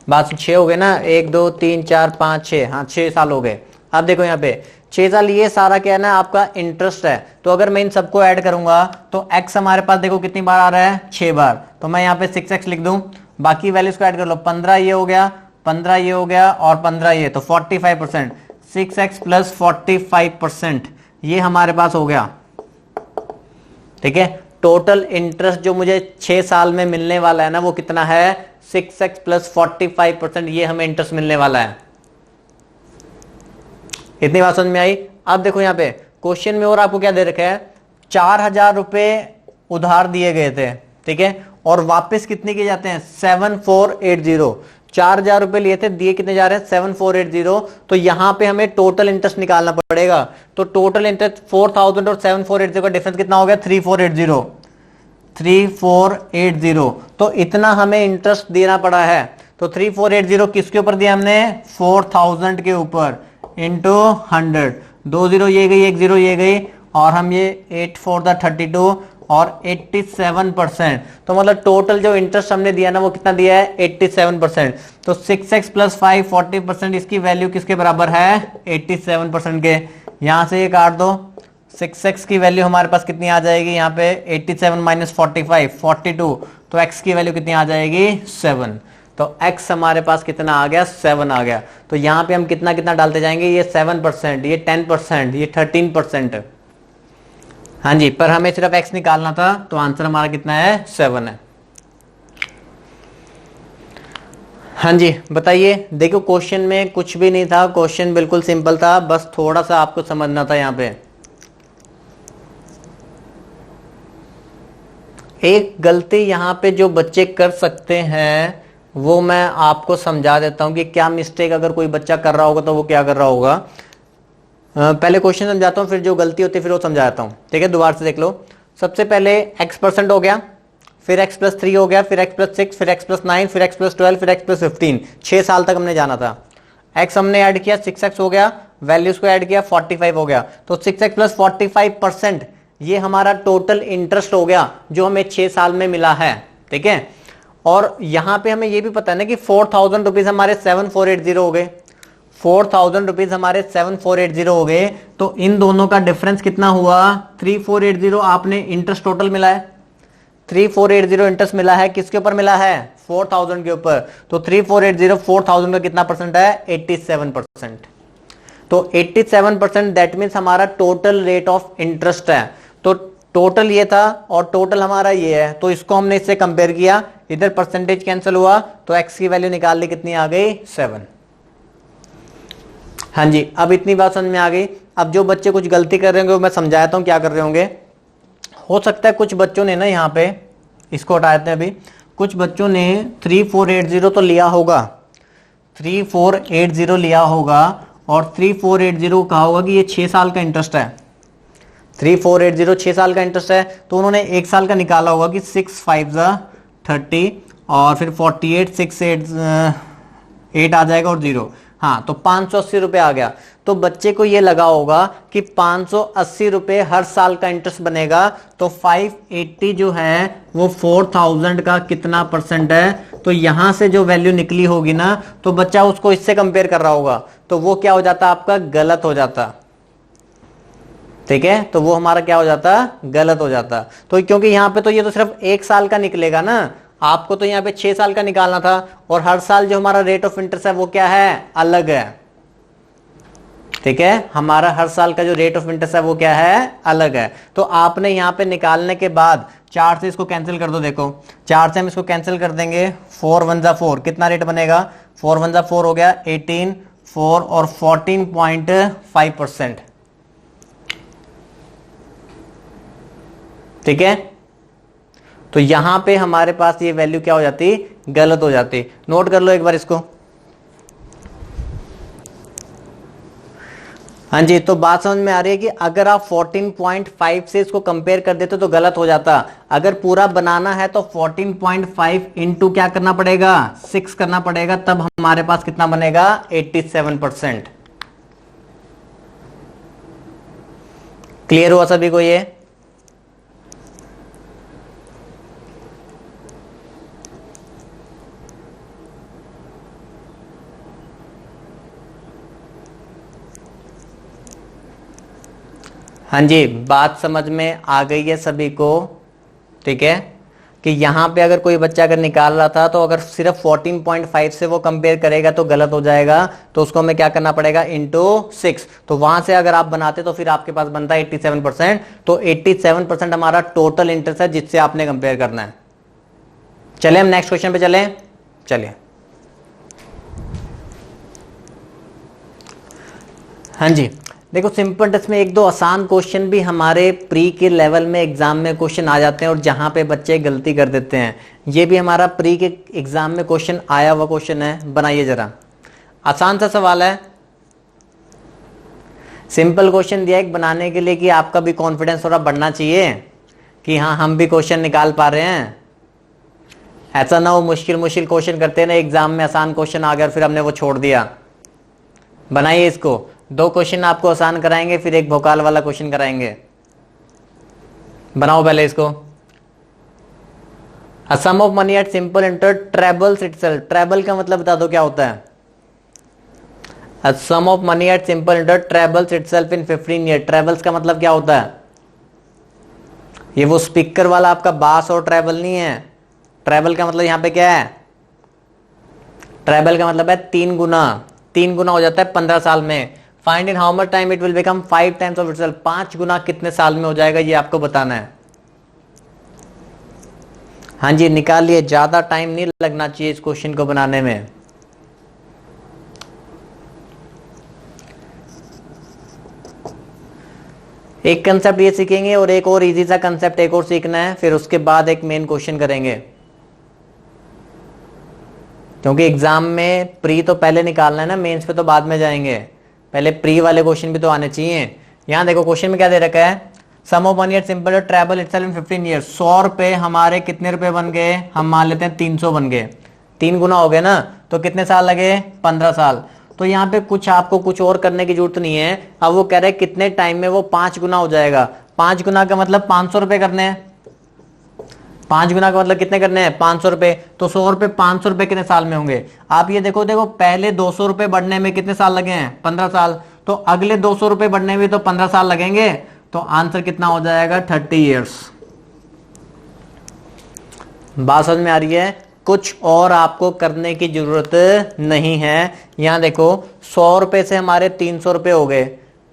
बात 6 हो गए ना, 1 2 3 4 5 6, हाँ 6 साल हो गए। अब देखो यहाँ पे 6 साल, ये सारा क्या है ना आपका इंटरेस्ट है। तो अगर मैं इन सबको ऐड करूंगा तो x हमारे पास देखो कितनी बार आ रहा है, 6 बार। तो मैं यहाँ पे 6x लिख दूं, बाकी वैल्यूज को ऐड कर लो, 15 ये हो गया, 15 ये हो गया, और 15 ये, तो 45%। 6x + 45%, ये हमारे पास हो गया। ठीक है, टोटल इंटरेस्ट जो मुझे 6 साल में मिलने वाला है ना, वो कितना है, 6x + 45%, ये हमें इंटरेस्ट मिलने वाला है। इतनी बात समझ में आई। अब देखो यहाँ पे क्वेश्चन में और आपको क्या दे रखा है, 4000 रुपए उधार दिए गए थे। ठीक है, और वापस कितने किए जाते हैं, 7480। 4000 रुपए लिए थे, दिए कितने जा रहे हैं, 7480। तो यहां पे हमें टोटल इंटरेस्ट निकालना पड़ेगा। तो टोटल इंटरेस्ट 4000 और 7480 का डिफरेंस कितना हो गया, 3480। 3480, तो इतना हमें इंटरेस्ट देना पड़ा है। तो 3480 किसके ऊपर दिया हमने, 4000 के ऊपर, इंटू 100। 2 0 ये गई, 1 0 ये गई, और हम ये 8 4 32 और 87%। तो मतलब टोटल जो इंटरेस्ट हमने दिया ना, वो कितना दिया है, 87%। तो 6x + 5 40%, इसकी वैल्यू किसके बराबर है, 87% के। यहां से ये काट दो, 6x की वैल्यू हमारे पास कितनी आ जाएगी, यहाँ पे 87 - 45 42। तो x की वैल्यू कितनी आ जाएगी, 7। तो x हमारे पास कितना आ गया, 7 आ गया। तो यहाँ पे हम कितना कितना डालते जाएंगे, ये 7%, ये 10%, ये 13%। हाँ जी, पर हमें सिर्फ x निकालना था, तो आंसर हमारा कितना है, 7 है। हाँ जी बताइए। देखो क्वेश्चन में कुछ भी नहीं था, क्वेश्चन बिल्कुल सिंपल था, बस थोड़ा सा आपको समझना था। यहाँ पे एक गलती यहाँ पे जो बच्चे कर सकते हैं वो मैं आपको समझा देता हूं कि क्या मिस्टेक अगर कोई बच्चा कर रहा होगा तो वो क्या कर रहा होगा। पहले क्वेश्चन समझाता हूं, फिर जो गलती होती है फिर वो समझाता हूं। ठीक है, दोबारा से देख लो। सबसे पहले x% हो गया, फिर x+3 हो गया, फिर x+6, फिर x+9, फिर x+12, फिर x+15। 6 साल तक हमने जाना था। x हमने ऐड किया, 6x हो गया, वैल्यूज को ऐड किया, 45 हो गया। तो 6x + 45%, ये हमारा टोटल इंटरेस्ट हो गया जो हमें 6 साल में मिला है। ठीक है, और यहां पे हमें ये भी पता है ना कि 4000 रुपीज हमारे 7480 हो गए। 4000 रुपीज हमारे 7480 हो गए। तो इन दोनों का डिफरेंस कितना हुआ, 3480 आपने इंटरेस्ट टोटल मिला है। 3480 इंटरेस्ट मिला है, किसके ऊपर मिला है, 4000 के ऊपर। तो 3480 4000 का कितना परसेंट है, 87%। तो 87% दैट मीन्स हमारा टोटल रेट ऑफ इंटरेस्ट है। तो टोटल ये था और टोटल हमारा ये है, तो इसको हमने इससे कंपेयर किया, इधर परसेंटेज कैंसिल हुआ, तो x की वैल्यू निकाल ली, कितनी आ गई, 7। हाँ जी, अब इतनी बात समझ में आ गई। अब जो बच्चे कुछ गलती कर रहे होंगे मैं समझाता हूं क्या कर रहे होंगे। हो सकता है कुछ बच्चों ने ना, यहाँ पे इसको हटा देते हैं अभी, कुछ बच्चों ने 3480 तो लिया होगा, 3480 लिया होगा, और 3480 कहा होगा कि ये 6 साल का इंटरेस्ट है। 3480 6 साल का इंटरेस्ट है, तो उन्होंने 1 साल का निकाला होगा कि 6 5 30, और फिर 48 6 8 आ जाएगा और 0। हाँ, तो 580 रुपए आ गया। तो बच्चे को ये लगा होगा कि 580 रुपए हर साल का इंटरेस्ट बनेगा। तो 580 जो है वो 4000 का कितना परसेंट है, तो यहां से जो वैल्यू निकली होगी ना, तो बच्चा उसको इससे कंपेयर कर रहा होगा, तो वो क्या हो जाता, आपका गलत हो जाता। ठीक है, तो वो हमारा क्या हो जाता, गलत हो जाता। तो क्योंकि यहां पे तो ये तो सिर्फ 1 साल का निकलेगा ना, आपको तो यहाँ पे 6 साल का निकालना था, और हर साल जो हमारा रेट ऑफ इंटरेस्ट है वो क्या है, अलग है। ठीक है, हमारा हर साल का जो रेट ऑफ इंटरेस्ट है वो क्या है, अलग है। तो आपने यहाँ पे निकालने के बाद 4 से इसको कैंसिल कर दो। देखो 4 से हम इसको कैंसिल कर देंगे, 4 1 जा 4, कितना रेट बनेगा, 4 1 जा 4 हो गया 18, 4 और 14.5%। ठीक है, तो यहां पे हमारे पास ये वैल्यू क्या हो जाती, गलत हो जाती। नोट कर लो एक बार इसको। हाँ जी, तो बात समझ में आ रही है कि अगर आप 14.5 से इसको कंपेयर कर देते तो गलत हो जाता। अगर पूरा बनाना है तो 14.5 इंटू क्या करना पड़ेगा, 6 करना पड़ेगा, तब हमारे पास कितना बनेगा, 87%। क्लियर हुआ सभी को ये? हाँ जी, बात समझ में आ गई है सभी को? ठीक है, कि यहां पे अगर कोई बच्चा अगर निकाल रहा था तो अगर सिर्फ 14.5 से वो कंपेयर करेगा तो गलत हो जाएगा, तो उसको हमें क्या करना पड़ेगा, इंटू 6। तो वहां से अगर आप बनाते तो फिर आपके पास बनता है 87%। तो 87% हमारा टोटल इंटरेस्ट है जिससे आपने कंपेयर करना है। चले हम नेक्स्ट क्वेश्चन पे चले। चलिए, हाँ जी, देखो सिंपल टेस्ट में एक दो आसान क्वेश्चन भी हमारे प्री के लेवल में एग्जाम में क्वेश्चन आ जाते हैं और जहां पे बच्चे गलती कर देते हैं। ये भी हमारा प्री के एग्जाम में क्वेश्चन आया हुआ क्वेश्चन है। बनाइए जरा, आसान सा सवाल है, सिंपल क्वेश्चन दिया है बनाने के लिए कि आपका भी कॉन्फिडेंस थोड़ा बढ़ना चाहिए कि हाँ हम भी क्वेश्चन निकाल पा रहे हैं। ऐसा ना हो मुश्किल मुश्किल क्वेश्चन करते हैं ना, एग्जाम में आसान क्वेश्चन आ गया और फिर हमने वो छोड़ दिया। बनाइए इसको, 2 क्वेश्चन आपको आसान कराएंगे, फिर एक भोकाल वाला क्वेश्चन कराएंगे। बनाओ पहले इसको। A sum of money at simple interest trebles itself। Treble का मतलब बता दो क्या होता है। A sum of money at simple interest trebles itself in 15 years। Trebles का मतलब क्या होता है, ये वो स्पीकर वाला आपका बास और ट्रेबल नहीं है। ट्रेबल का मतलब यहां पे क्या है, ट्रेबल का मतलब है 3 गुना। 3 गुना हो जाता है 15 साल में। Find in how much time it will become 5 times of itself. 5 गुना कितने साल में हो जाएगा, ये आपको बताना है। हाँ जी, निकालिए, ज्यादा टाइम नहीं लगना चाहिए इस क्वेश्चन को बनाने में। एक कंसेप्ट ये सीखेंगे और एक और इजी सा कंसेप्ट एक और सीखना है, फिर उसके बाद एक मेन क्वेश्चन करेंगे। क्योंकि एग्जाम में प्री तो पहले निकालना है ना, मेंस पे तो बाद में जाएंगे। पहले प्री वाले क्वेश्चन भी तो आने चाहिए। यहां देखो क्वेश्चन में क्या दे रखा है, sum of money at simple treble itself in 15 years. 100 रुपए हमारे कितने रुपए बन गए, हम मान लेते हैं 300 बन गए। 3 गुना हो गए ना, तो कितने साल लगे, 15 साल। तो यहाँ पे कुछ आपको कुछ और करने की जरूरत नहीं है। अब वो कह रहे हैं कितने टाइम में वो 5 गुना हो जाएगा। 5 गुना का मतलब 500 रुपए करने हैं। 5 गुना का मतलब कितने करने हैं, 500 रुपए। तो 100 रुपए 500 रुपए कितने साल में होंगे। आप ये देखो पहले 200 रुपए बढ़ने में कितने साल लगे हैं, 15 साल। तो अगले 200 रुपए बढ़ने में तो 15 साल लगेंगे। तो आंसर कितना हो जाएगा, 30 ईयर्स। बात समझ में आ रही है? कुछ और आपको करने की जरूरत नहीं है। यहां देखो 100 रुपए से हमारे 300 रुपए हो गए,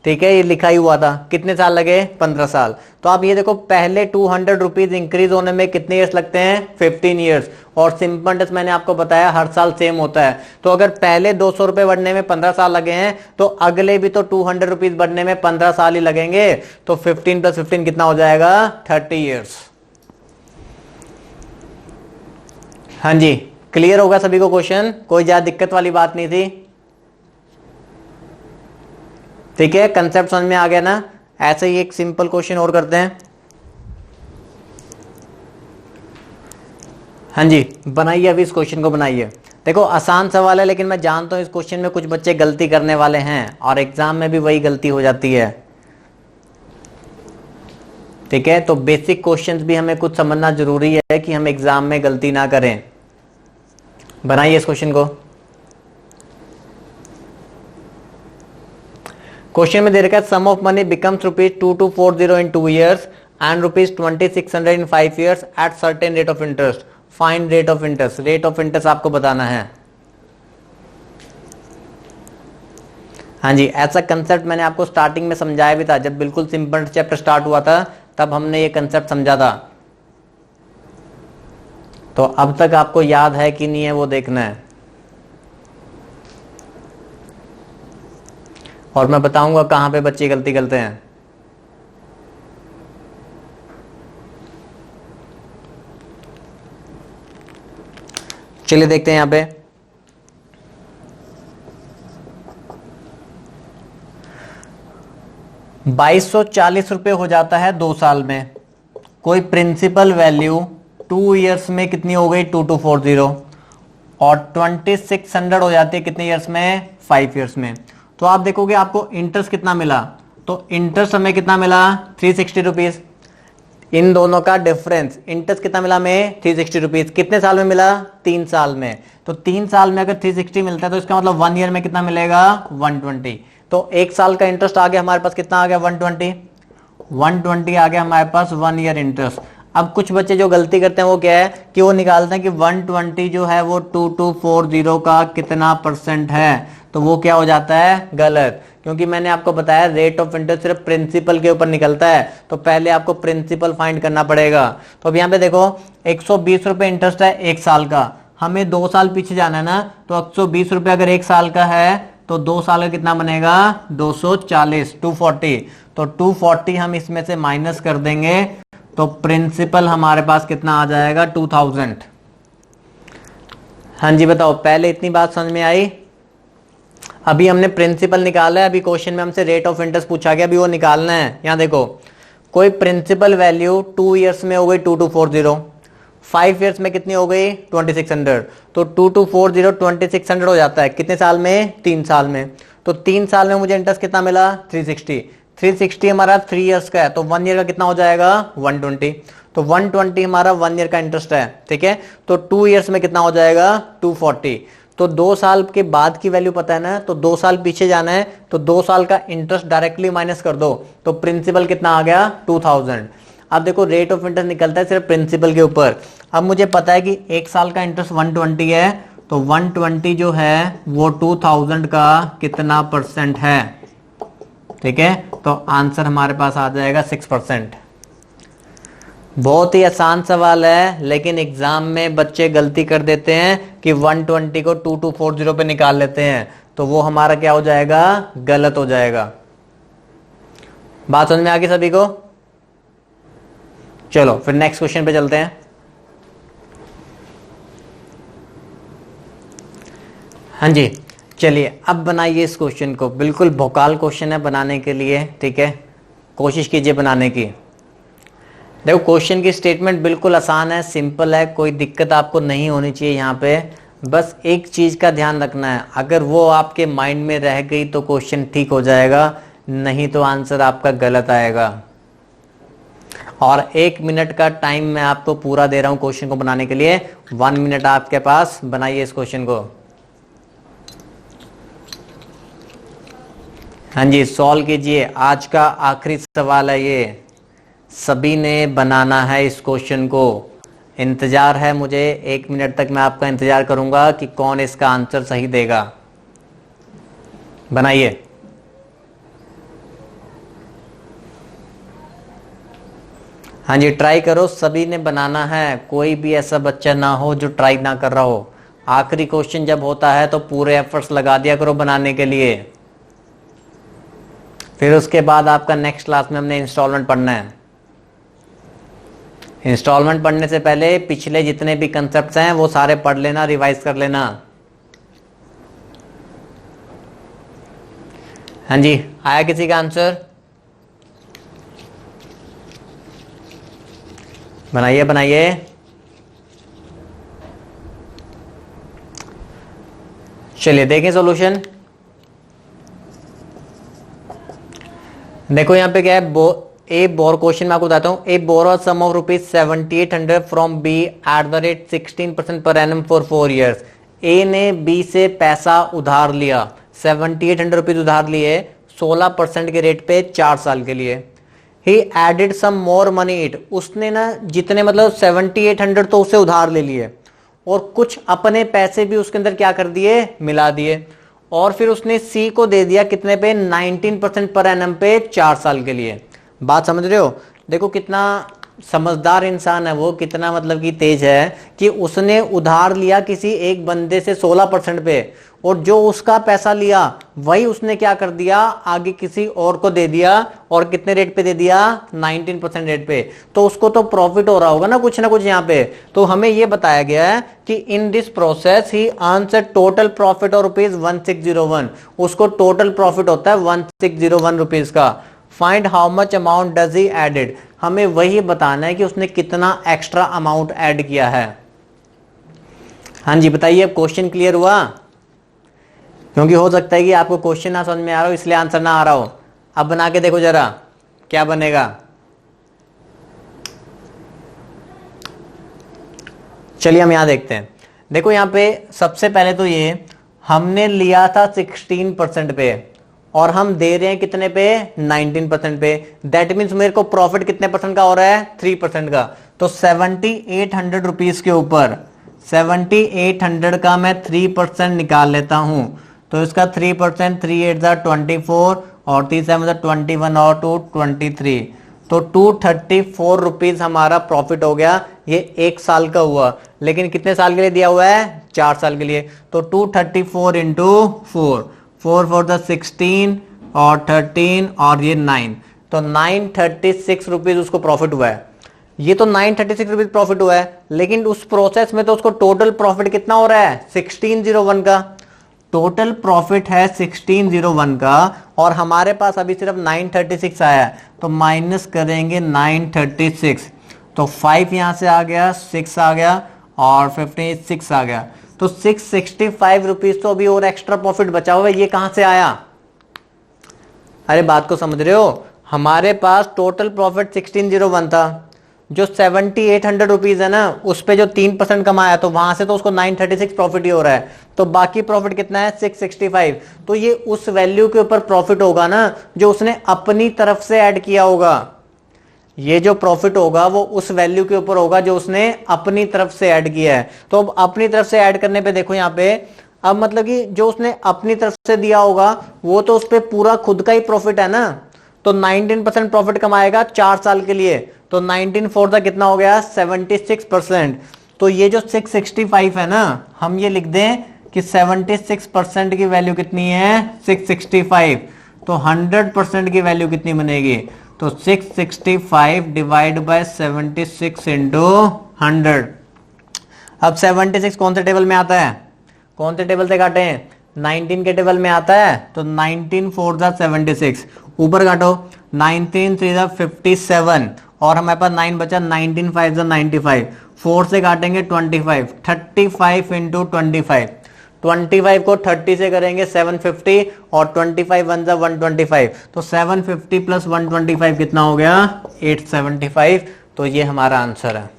ठीक है, ये लिखा ही हुआ था। कितने साल लगे, 15 साल। तो आप ये देखो पहले 200 रुपीज इंक्रीज होने में कितने ईयर्स लगते हैं, 15 ईयर्स। और सिंपल टेस्ट मैंने आपको बताया हर साल सेम होता है। तो अगर पहले 200 रुपए बढ़ने में 15 साल लगे हैं तो अगले भी तो 200 रुपीज बढ़ने में 15 साल ही लगेंगे। तो 15 + 15 कितना हो जाएगा, 30 ईयर्स। हाँ जी, क्लियर होगा सभी को क्वेश्चन, कोई ज्यादा दिक्कत वाली बात नहीं थी। ठीक है, कंसेप्ट समझ में आ गया ना। ऐसे ही एक सिंपल क्वेश्चन और करते हैं। हाँ जी, बनाइए अभी इस क्वेश्चन को बनाइए। देखो आसान सवाल है, लेकिन मैं जानता हूं इस क्वेश्चन में कुछ बच्चे गलती करने वाले हैं और एग्जाम में भी वही गलती हो जाती है। ठीक है, तो बेसिक क्वेश्चंस भी हमें कुछ समझना जरूरी है कि हम एग्जाम में गलती ना करें। बनाइए इस क्वेश्चन को। क्वेश्चन में दे रखा है sum of money becomes ₹2240 in 2 years and ₹2600 in 5 years at certain rate of interest. Find rate of interest. Rate of interest आपको बताना है। हाँ जी, ऐसा कंसेप्ट मैंने आपको स्टार्टिंग में समझाया भी था, जब बिल्कुल सिंपल चैप्टर स्टार्ट हुआ था तब हमने ये कंसेप्ट समझा था। तो अब तक आपको याद है कि नहीं है वो देखना है, और मैं बताऊंगा कहां पे बच्चे गलती करते हैं। चलिए देखते हैं यहां पे। 2240 रुपए हो जाता है 2 साल में। कोई प्रिंसिपल वैल्यू 2 ईयर्स में कितनी हो गई, 2240, और 2600 हो जाती है कितने ईयर्स में, 5 ईयर्स में। तो आप देखोगे आपको इंटरेस्ट कितना मिला, तो इंटरेस्ट हमें कितना मिला, 360 रुपीज। इन दोनों का डिफरेंस, इंटरेस्ट कितना मिला हमें, 360 रुपीज। कितने साल में मिला, 3 साल में। तो 3 साल में अगर 360 मिलता है तो इसका मतलब 1 ईयर में कितना मिलेगा, 120। तो 1 साल का इंटरेस्ट आ गया हमारे पास, कितना आ गया, 120 आ गया हमारे पास 1 ईयर इंटरेस्ट। अब कुछ बच्चे जो गलती करते हैं वो क्या है कि वो निकालते हैं कि 120 जो है वो 2240 का कितना परसेंट है, तो वो क्या हो जाता है, गलत। क्योंकि मैंने आपको बताया रेट ऑफ इंटरेस्ट सिर्फ प्रिंसिपल के ऊपर निकलता है, तो पहले आपको प्रिंसिपल फाइंड करना पड़ेगा। तो अब यहाँ पे देखो 120 रुपए इंटरेस्ट है 1 साल का, हमें 2 साल पीछे जाना है ना, तो 120 रुपए अगर 1 साल का है तो 2 साल का कितना बनेगा, 240, 240। तो 240 हम इसमें से माइनस कर देंगे, तो प्रिंसिपल हमारे पास कितना आ जाएगा, 2000। हाँ जी बताओ, पहले इतनी बात समझ में आई। अभी हमने प्रिंसिपल निकाला है, अभी क्वेश्चन में हमसे रेट ऑफ इंटरेस्ट पूछा गया, अभी वो निकालना है। यहां देखो कोई प्रिंसिपल वैल्यू 2 ईयर्स में हो गई 2240, 5 ईयर्स में कितनी हो गई, 2600। तो 2240 2600 हो जाता है कितने साल में, 3 साल में। तो 3 साल में मुझे इंटरेस्ट कितना मिला, 360 हमारा 3 ईयर्स का है, तो 1 ईयर का कितना हो जाएगा, 120। तो 120 हमारा 1 ईयर का इंटरेस्ट है, ठीक है। तो 2 ईयर्स में कितना हो जाएगा, 240। तो 2 साल के बाद की वैल्यू पता है ना, तो 2 साल पीछे जाना है, तो 2 साल का इंटरेस्ट डायरेक्टली माइनस कर दो, तो प्रिंसिपल कितना आ गया, 2000। अब देखो रेट ऑफ इंटरेस्ट निकलता है सिर्फ प्रिंसिपल के ऊपर। अब मुझे पता है कि 1 साल का इंटरेस्ट 120 है, तो 120 जो है वो 2000 का कितना परसेंट है, ठीक है। तो आंसर हमारे पास आ जाएगा 6%। बहुत ही आसान सवाल है, लेकिन एग्जाम में बच्चे गलती कर देते हैं कि 120 को 2240 पे निकाल लेते हैं, तो वो हमारा क्या हो जाएगा, गलत हो जाएगा। बात समझ में आ गई सभी को। चलो फिर नेक्स्ट क्वेश्चन पे चलते हैं। हाँ जी चलिए, अब बनाइए इस क्वेश्चन को, बिल्कुल भोकाल क्वेश्चन है बनाने के लिए, ठीक है। कोशिश कीजिए बनाने की। देखो क्वेश्चन की स्टेटमेंट बिल्कुल आसान है, सिंपल है, कोई दिक्कत आपको नहीं होनी चाहिए यहाँ पे। बस एक चीज का ध्यान रखना है, अगर वो आपके माइंड में रह गई तो क्वेश्चन ठीक हो जाएगा, नहीं तो आंसर आपका गलत आएगा। और 1 मिनट का टाइम मैं आपको पूरा दे रहा हूं क्वेश्चन को बनाने के लिए। 1 मिनट आपके पास, बनाइए इस क्वेश्चन को। हाँ जी सॉल्व कीजिए, आज का आखिरी सवाल है ये, सभी ने बनाना है इस क्वेश्चन को। इंतजार है मुझे, 1 मिनट तक मैं आपका इंतजार करूंगा कि कौन इसका आंसर सही देगा। बनाइए। हाँ जी ट्राई करो, सभी ने बनाना है, कोई भी ऐसा बच्चा ना हो जो ट्राई ना कर रहा हो। आखिरी क्वेश्चन जब होता है तो पूरे एफर्ट्स लगा दिया करो बनाने के लिए। फिर उसके बाद आपका नेक्स्ट क्लास में हमने इंस्टॉलमेंट पढ़ना है। इंस्टॉलमेंट पढ़ने से पहले पिछले जितने भी कंसेप्ट्स हैं वो सारे पढ़ लेना, रिवाइज कर लेना। हाँ जी आया किसी का आंसर, बनाइए बनाइए। चलिए देखें सॉल्यूशन। देखो यहां पे क्या है, ए बोर क्वेश्चन मैं आपको बताता हूं। A borrow sum of ₹7800 from B at the rate 16% per annum for 4 years. ए ने बी से पैसा उधार लिया, 7800 रुपीज उधार लिए 16% के रेट पे 4 साल के लिए। He added some more money it, उसने ना जितने मतलब 7800 तो उसे उधार ले लिए और कुछ अपने पैसे भी उसके अंदर क्या कर दिए, मिला दिए। और फिर उसने सी को दे दिया कितने पे, 19% पर एनम पे 4 साल के लिए। बात समझ रहे हो। देखो कितना समझदार इंसान है वो, कितना मतलब कि तेज है कि उसने उधार लिया किसी एक बंदे से 16% पे, और जो उसका पैसा लिया वही उसने क्या कर दिया, आगे किसी और को दे दिया, और कितने रेट पे दे दिया, 19% रेट पे। तो उसको तो प्रॉफिट हो रहा होगा ना कुछ यहाँ पे। तो हमें ये बताया गया है कि in this process he earns total profit और ₹1601, उसको टोटल प्रॉफिट होता है 1601 रुपीज का। Find how much amount does he added, हमें वही बताना है कि उसने कितना एक्स्ट्रा अमाउंट ऐड किया है। हाँ जी बताइए, अब क्वेश्चन क्लियर हुआ? क्योंकि हो सकता है कि आपको क्वेश्चन ना समझ में आ रहा हो इसलिए आंसर ना आ रहा हो। अब बना के देखो जरा क्या बनेगा। चलिए हम यहां देखते हैं। देखो यहां पे सबसे पहले तो ये हमने लिया था 16% पे और हम दे रहे हैं कितने पे, 19% पे। दैट मीन्स मेरे को प्रॉफिट कितने परसेंट का हो रहा है, 3% का। तो 7800 रुपीज के ऊपर 7800 का मैं 3% निकाल लेता हूं। तो इसका 3%, 3 8 24 और 3 7 21 और 2 23, तो 234 रुपीज हमारा प्रॉफिट हो गया। ये 1 साल का हुआ, लेकिन कितने साल के लिए दिया हुआ है, 4 साल के लिए। तो 234 इंटू 4, 4 4 16 और 13 और ये 9, तो 936 रुपीज उसको प्रॉफिट हुआ है। ये तो 936 रुपीज प्रॉफिट हुआ है, लेकिन उस प्रोसेस में तो उसको टोटल प्रॉफिट कितना हो रहा है, 1601 का। टोटल प्रॉफिट है 1601 का, और हमारे पास अभी सिर्फ 936 आया है। तो माइनस करेंगे 936, तो 5 यहां से आ गया, 6 आ गया और 56 आ गया। तो 665 रुपीज तो अभी और एक्स्ट्रा प्रॉफिट बचा हुआ है। ये कहां से आया, अरे बात को समझ रहे हो? हमारे पास टोटल प्रॉफिट 1601 था, जो 7800 रुपीज है ना, उस पे जो 3% कमाया, तो वहां से तो उसको 936 प्रॉफिट ही हो रहा है। तो बाकी प्रॉफिट कितना है, 665। तो ये उस वैल्यू के ऊपर प्रॉफिट होगा ना जो उसने अपनी तरफ से ऐड किया होगा। ये जो प्रॉफिट होगा वो उस वैल्यू के ऊपर होगा जो उसने अपनी तरफ से ऐड किया है। तो अब अपनी तरफ से ऐड करने पे देखो यहाँ पे, अब मतलब कि जो उसने अपनी तरफ से दिया होगा वो तो उस पर पूरा खुद का ही प्रॉफिट है ना। तो 19% प्रॉफिट कमाएगा 4 साल के लिए, तो 19 फोर का कितना हो गया, 76%। तो ये जो 665 है ना, हम ये लिख दें कि 76% की वैल्यू कितनी है, 665। तो 100% की वैल्यू कितनी बनेगी, तो 665 डिवाइड बाय 76 इंटू 100। अब 76 कौन से टेबल में आता है, कौन से टेबल से काटे हैं, 19 के टेबल में आता है। तो 19 4 76, ऊपर काटो 19 3 57, और हमारे पास 9 बचा, 19 5 95, 4 से काटेंगे 25, 35 इंटू 25, 25 को 30 से करेंगे 750, और 25 1 125, तो 750 प्लस 125 कितना हो गया, 875। तो ये हमारा आंसर है।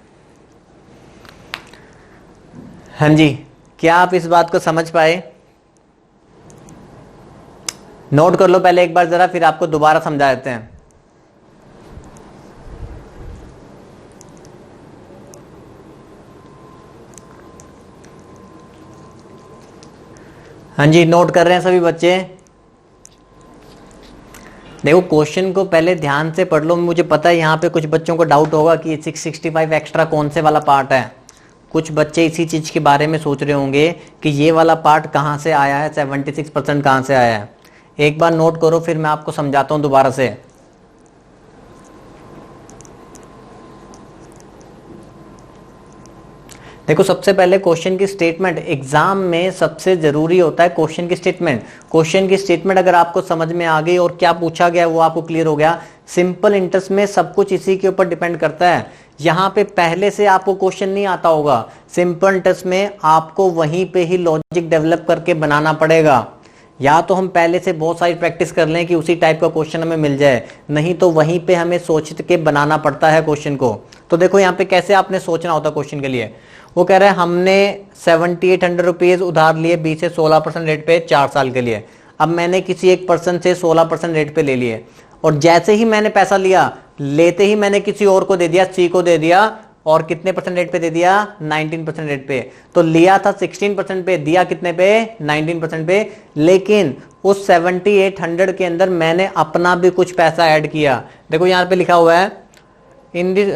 हाँ जी, क्या आप इस बात को समझ पाए? नोट कर लो पहले एक बार जरा, फिर आपको दोबारा समझा देते हैं। हाँ जी, नोट कर रहे हैं सभी बच्चे? देखो क्वेश्चन को पहले ध्यान से पढ़ लो। मुझे पता है यहाँ पे कुछ बच्चों को डाउट होगा कि 665 एक्स्ट्रा कौन से वाला पार्ट है। कुछ बच्चे इसी चीज के बारे में सोच रहे होंगे कि ये वाला पार्ट कहाँ से आया है, 76% कहाँ से आया है। एक बार नोट करो, फिर मैं आपको समझाता हूँ दोबारा से। देखो सबसे पहले क्वेश्चन की स्टेटमेंट, एग्जाम में सबसे जरूरी होता है क्वेश्चन की स्टेटमेंट। क्वेश्चन की स्टेटमेंट अगर आपको समझ में आ गई और क्या पूछा गया वो आपको क्लियर हो गया, सिंपल इंटरेस्ट में सब कुछ इसी के ऊपर डिपेंड करता है। यहाँ पे पहले से आपको क्वेश्चन नहीं आता होगा, सिंपल इंटरेस्ट में आपको वहीं पे ही लॉजिक डेवलप करके बनाना पड़ेगा। या तो हम पहले से बहुत सारी प्रैक्टिस कर लें कि उसी टाइप का क्वेश्चन हमें मिल जाए, नहीं तो वहीं पे हमें सोच के बनाना पड़ता है क्वेश्चन को। तो देखो यहाँ पे कैसे आपने सोचना होता है क्वेश्चन के लिए। वो कह रहे हैं हमने 7800 रुपीज उधार लिए 20 से 16% रेट पे 4 साल के लिए। अब मैंने किसी एक पर्सन से 16% रेट पे ले लिए, और जैसे ही मैंने पैसा लिया, लेते ही मैंने किसी और को दे दिया, सी को दे दिया, और कितने परसेंट रेट पे दे दिया, 19% रेट पे। तो लिया था 16% पे, दिया कितने पे, 19% पे। लेकिन उस 7800 के अंदर मैंने अपना भी कुछ पैसा ऐड किया। देखो यहाँ पे लिखा हुआ है in this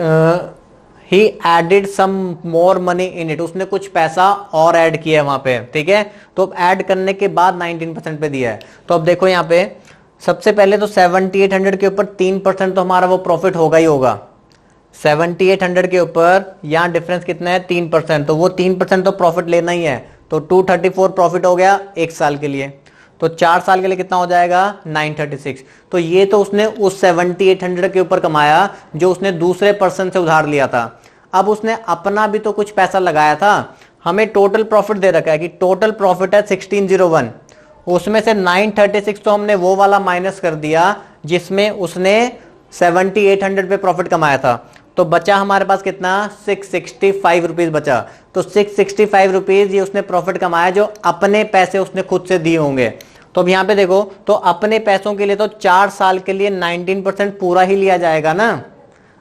he added some more money in it, उसने कुछ पैसा और ऐड किया है वहां पे, ठीक है। तो अब ऐड करने के बाद 19% पे दिया है। तो अब देखो यहाँ पे सबसे पहले तो 7800 के ऊपर 3% तो हमारा वो प्रॉफिट होगा ही होगा। 7800 के ऊपर यहाँ डिफरेंस कितना है 3%, तो वो 3% तो प्रॉफिट लेना ही है। तो 234 प्रॉफिट हो गया एक साल के लिए। तो 4 साल के लिए कितना हो जाएगा 936। तो ये तो उसने उस 7800 के ऊपर कमाया जो उसने दूसरे पर्सन से उधार लिया था। अब उसने अपना भी तो कुछ पैसा लगाया था। हमें टोटल प्रॉफिट दे रखा है कि टोटल प्रॉफिट है 1601, उसमें से 936 तो हमने वो वाला माइनस कर दिया जिसमें उसने 7800 पे प्रॉफिट कमाया था। तो बचा हमारे पास कितना 665 रुपीज बचा। तो 665 रुपीज ये उसने प्रॉफिट कमाया जो अपने पैसे उसने खुद से दिए होंगे। तो अब यहाँ पे देखो, तो अपने पैसों के लिए तो 4 साल के लिए 19% पूरा ही लिया जाएगा ना।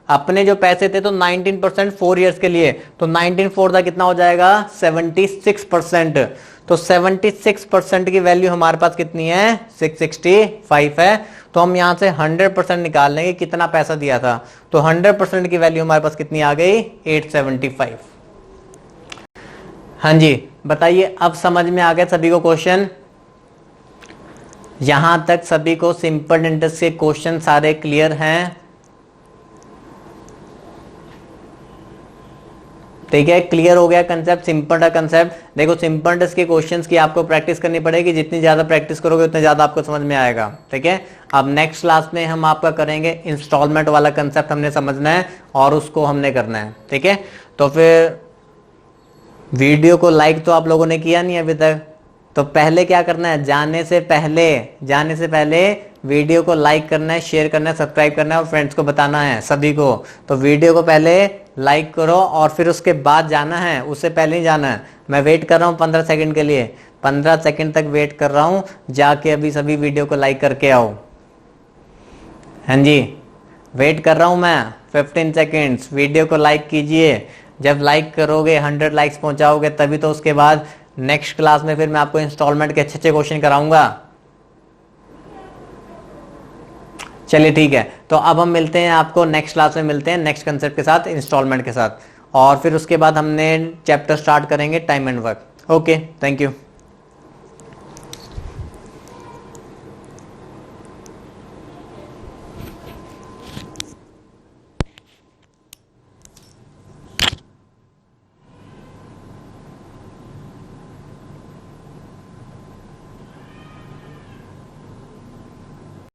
अपने जो पैसे थे तो 19% 4 ईयर्स के लिए, तो 19 4 का कितना हो जाएगा 76%। तो 76% की वैल्यू हमारे पास कितनी है 665 है। तो हम यहां से 100% निकाल लेंगे कितना पैसा दिया था। तो 100% की वैल्यू हमारे पास कितनी आ गई 875। हाँ जी बताइए, अब समझ में आ गया सभी को क्वेश्चन? यहां तक सभी को सिंपल इंटरेस्ट के क्वेश्चन सारे क्लियर हैं? ठीक है, क्लियर हो गया कंसेप्ट, सिंपल का कंसेप्ट। देखो सिंपल इंटरेस्ट के क्वेश्चंस की आपको प्रैक्टिस करनी पड़ेगी, जितनी ज्यादा प्रैक्टिस करोगे उतने ज्यादा आपको समझ में आएगा। ठीक है, अब नेक्स्ट क्लास में हम आपका करेंगे इंस्टॉलमेंट वाला कंसेप्ट, हमने समझना है और उसको हमने करना है। ठीक है, तो फिर वीडियो को लाइक तो आप लोगों ने किया नहीं अभी तक, तो पहले क्या करना है, जाने से पहले वीडियो को लाइक करना है, शेयर करना है, सब्सक्राइब करना है और फ्रेंड्स को बताना है सभी को। तो वीडियो को पहले लाइक करो और फिर उसके बाद जाना है, उससे पहले नहीं जाना है। मैं वेट कर रहा हूँ 15 सेकंड के लिए, 15 सेकंड तक वेट कर रहा हूँ, जाके अभी सभी वीडियो को लाइक करके आओ। हाँ जी वेट कर रहा हूँ मैं 15 सेकेंड्स, वीडियो को लाइक कीजिए। जब लाइक करोगे 100 लाइक्स पहुंचाओगे तभी तो उसके बाद नेक्स्ट क्लास में फिर मैं आपको इंस्टॉलमेंट के अच्छे क्वेश्चन कराऊंगा। चलिए ठीक है, तो अब हम मिलते हैं, आपको नेक्स्ट क्लास में मिलते हैं नेक्स्ट कंसेप्ट के साथ, इंस्टॉलमेंट के साथ, और फिर उसके बाद हमने चैप्टर स्टार्ट करेंगे time and work. Okay, thank you.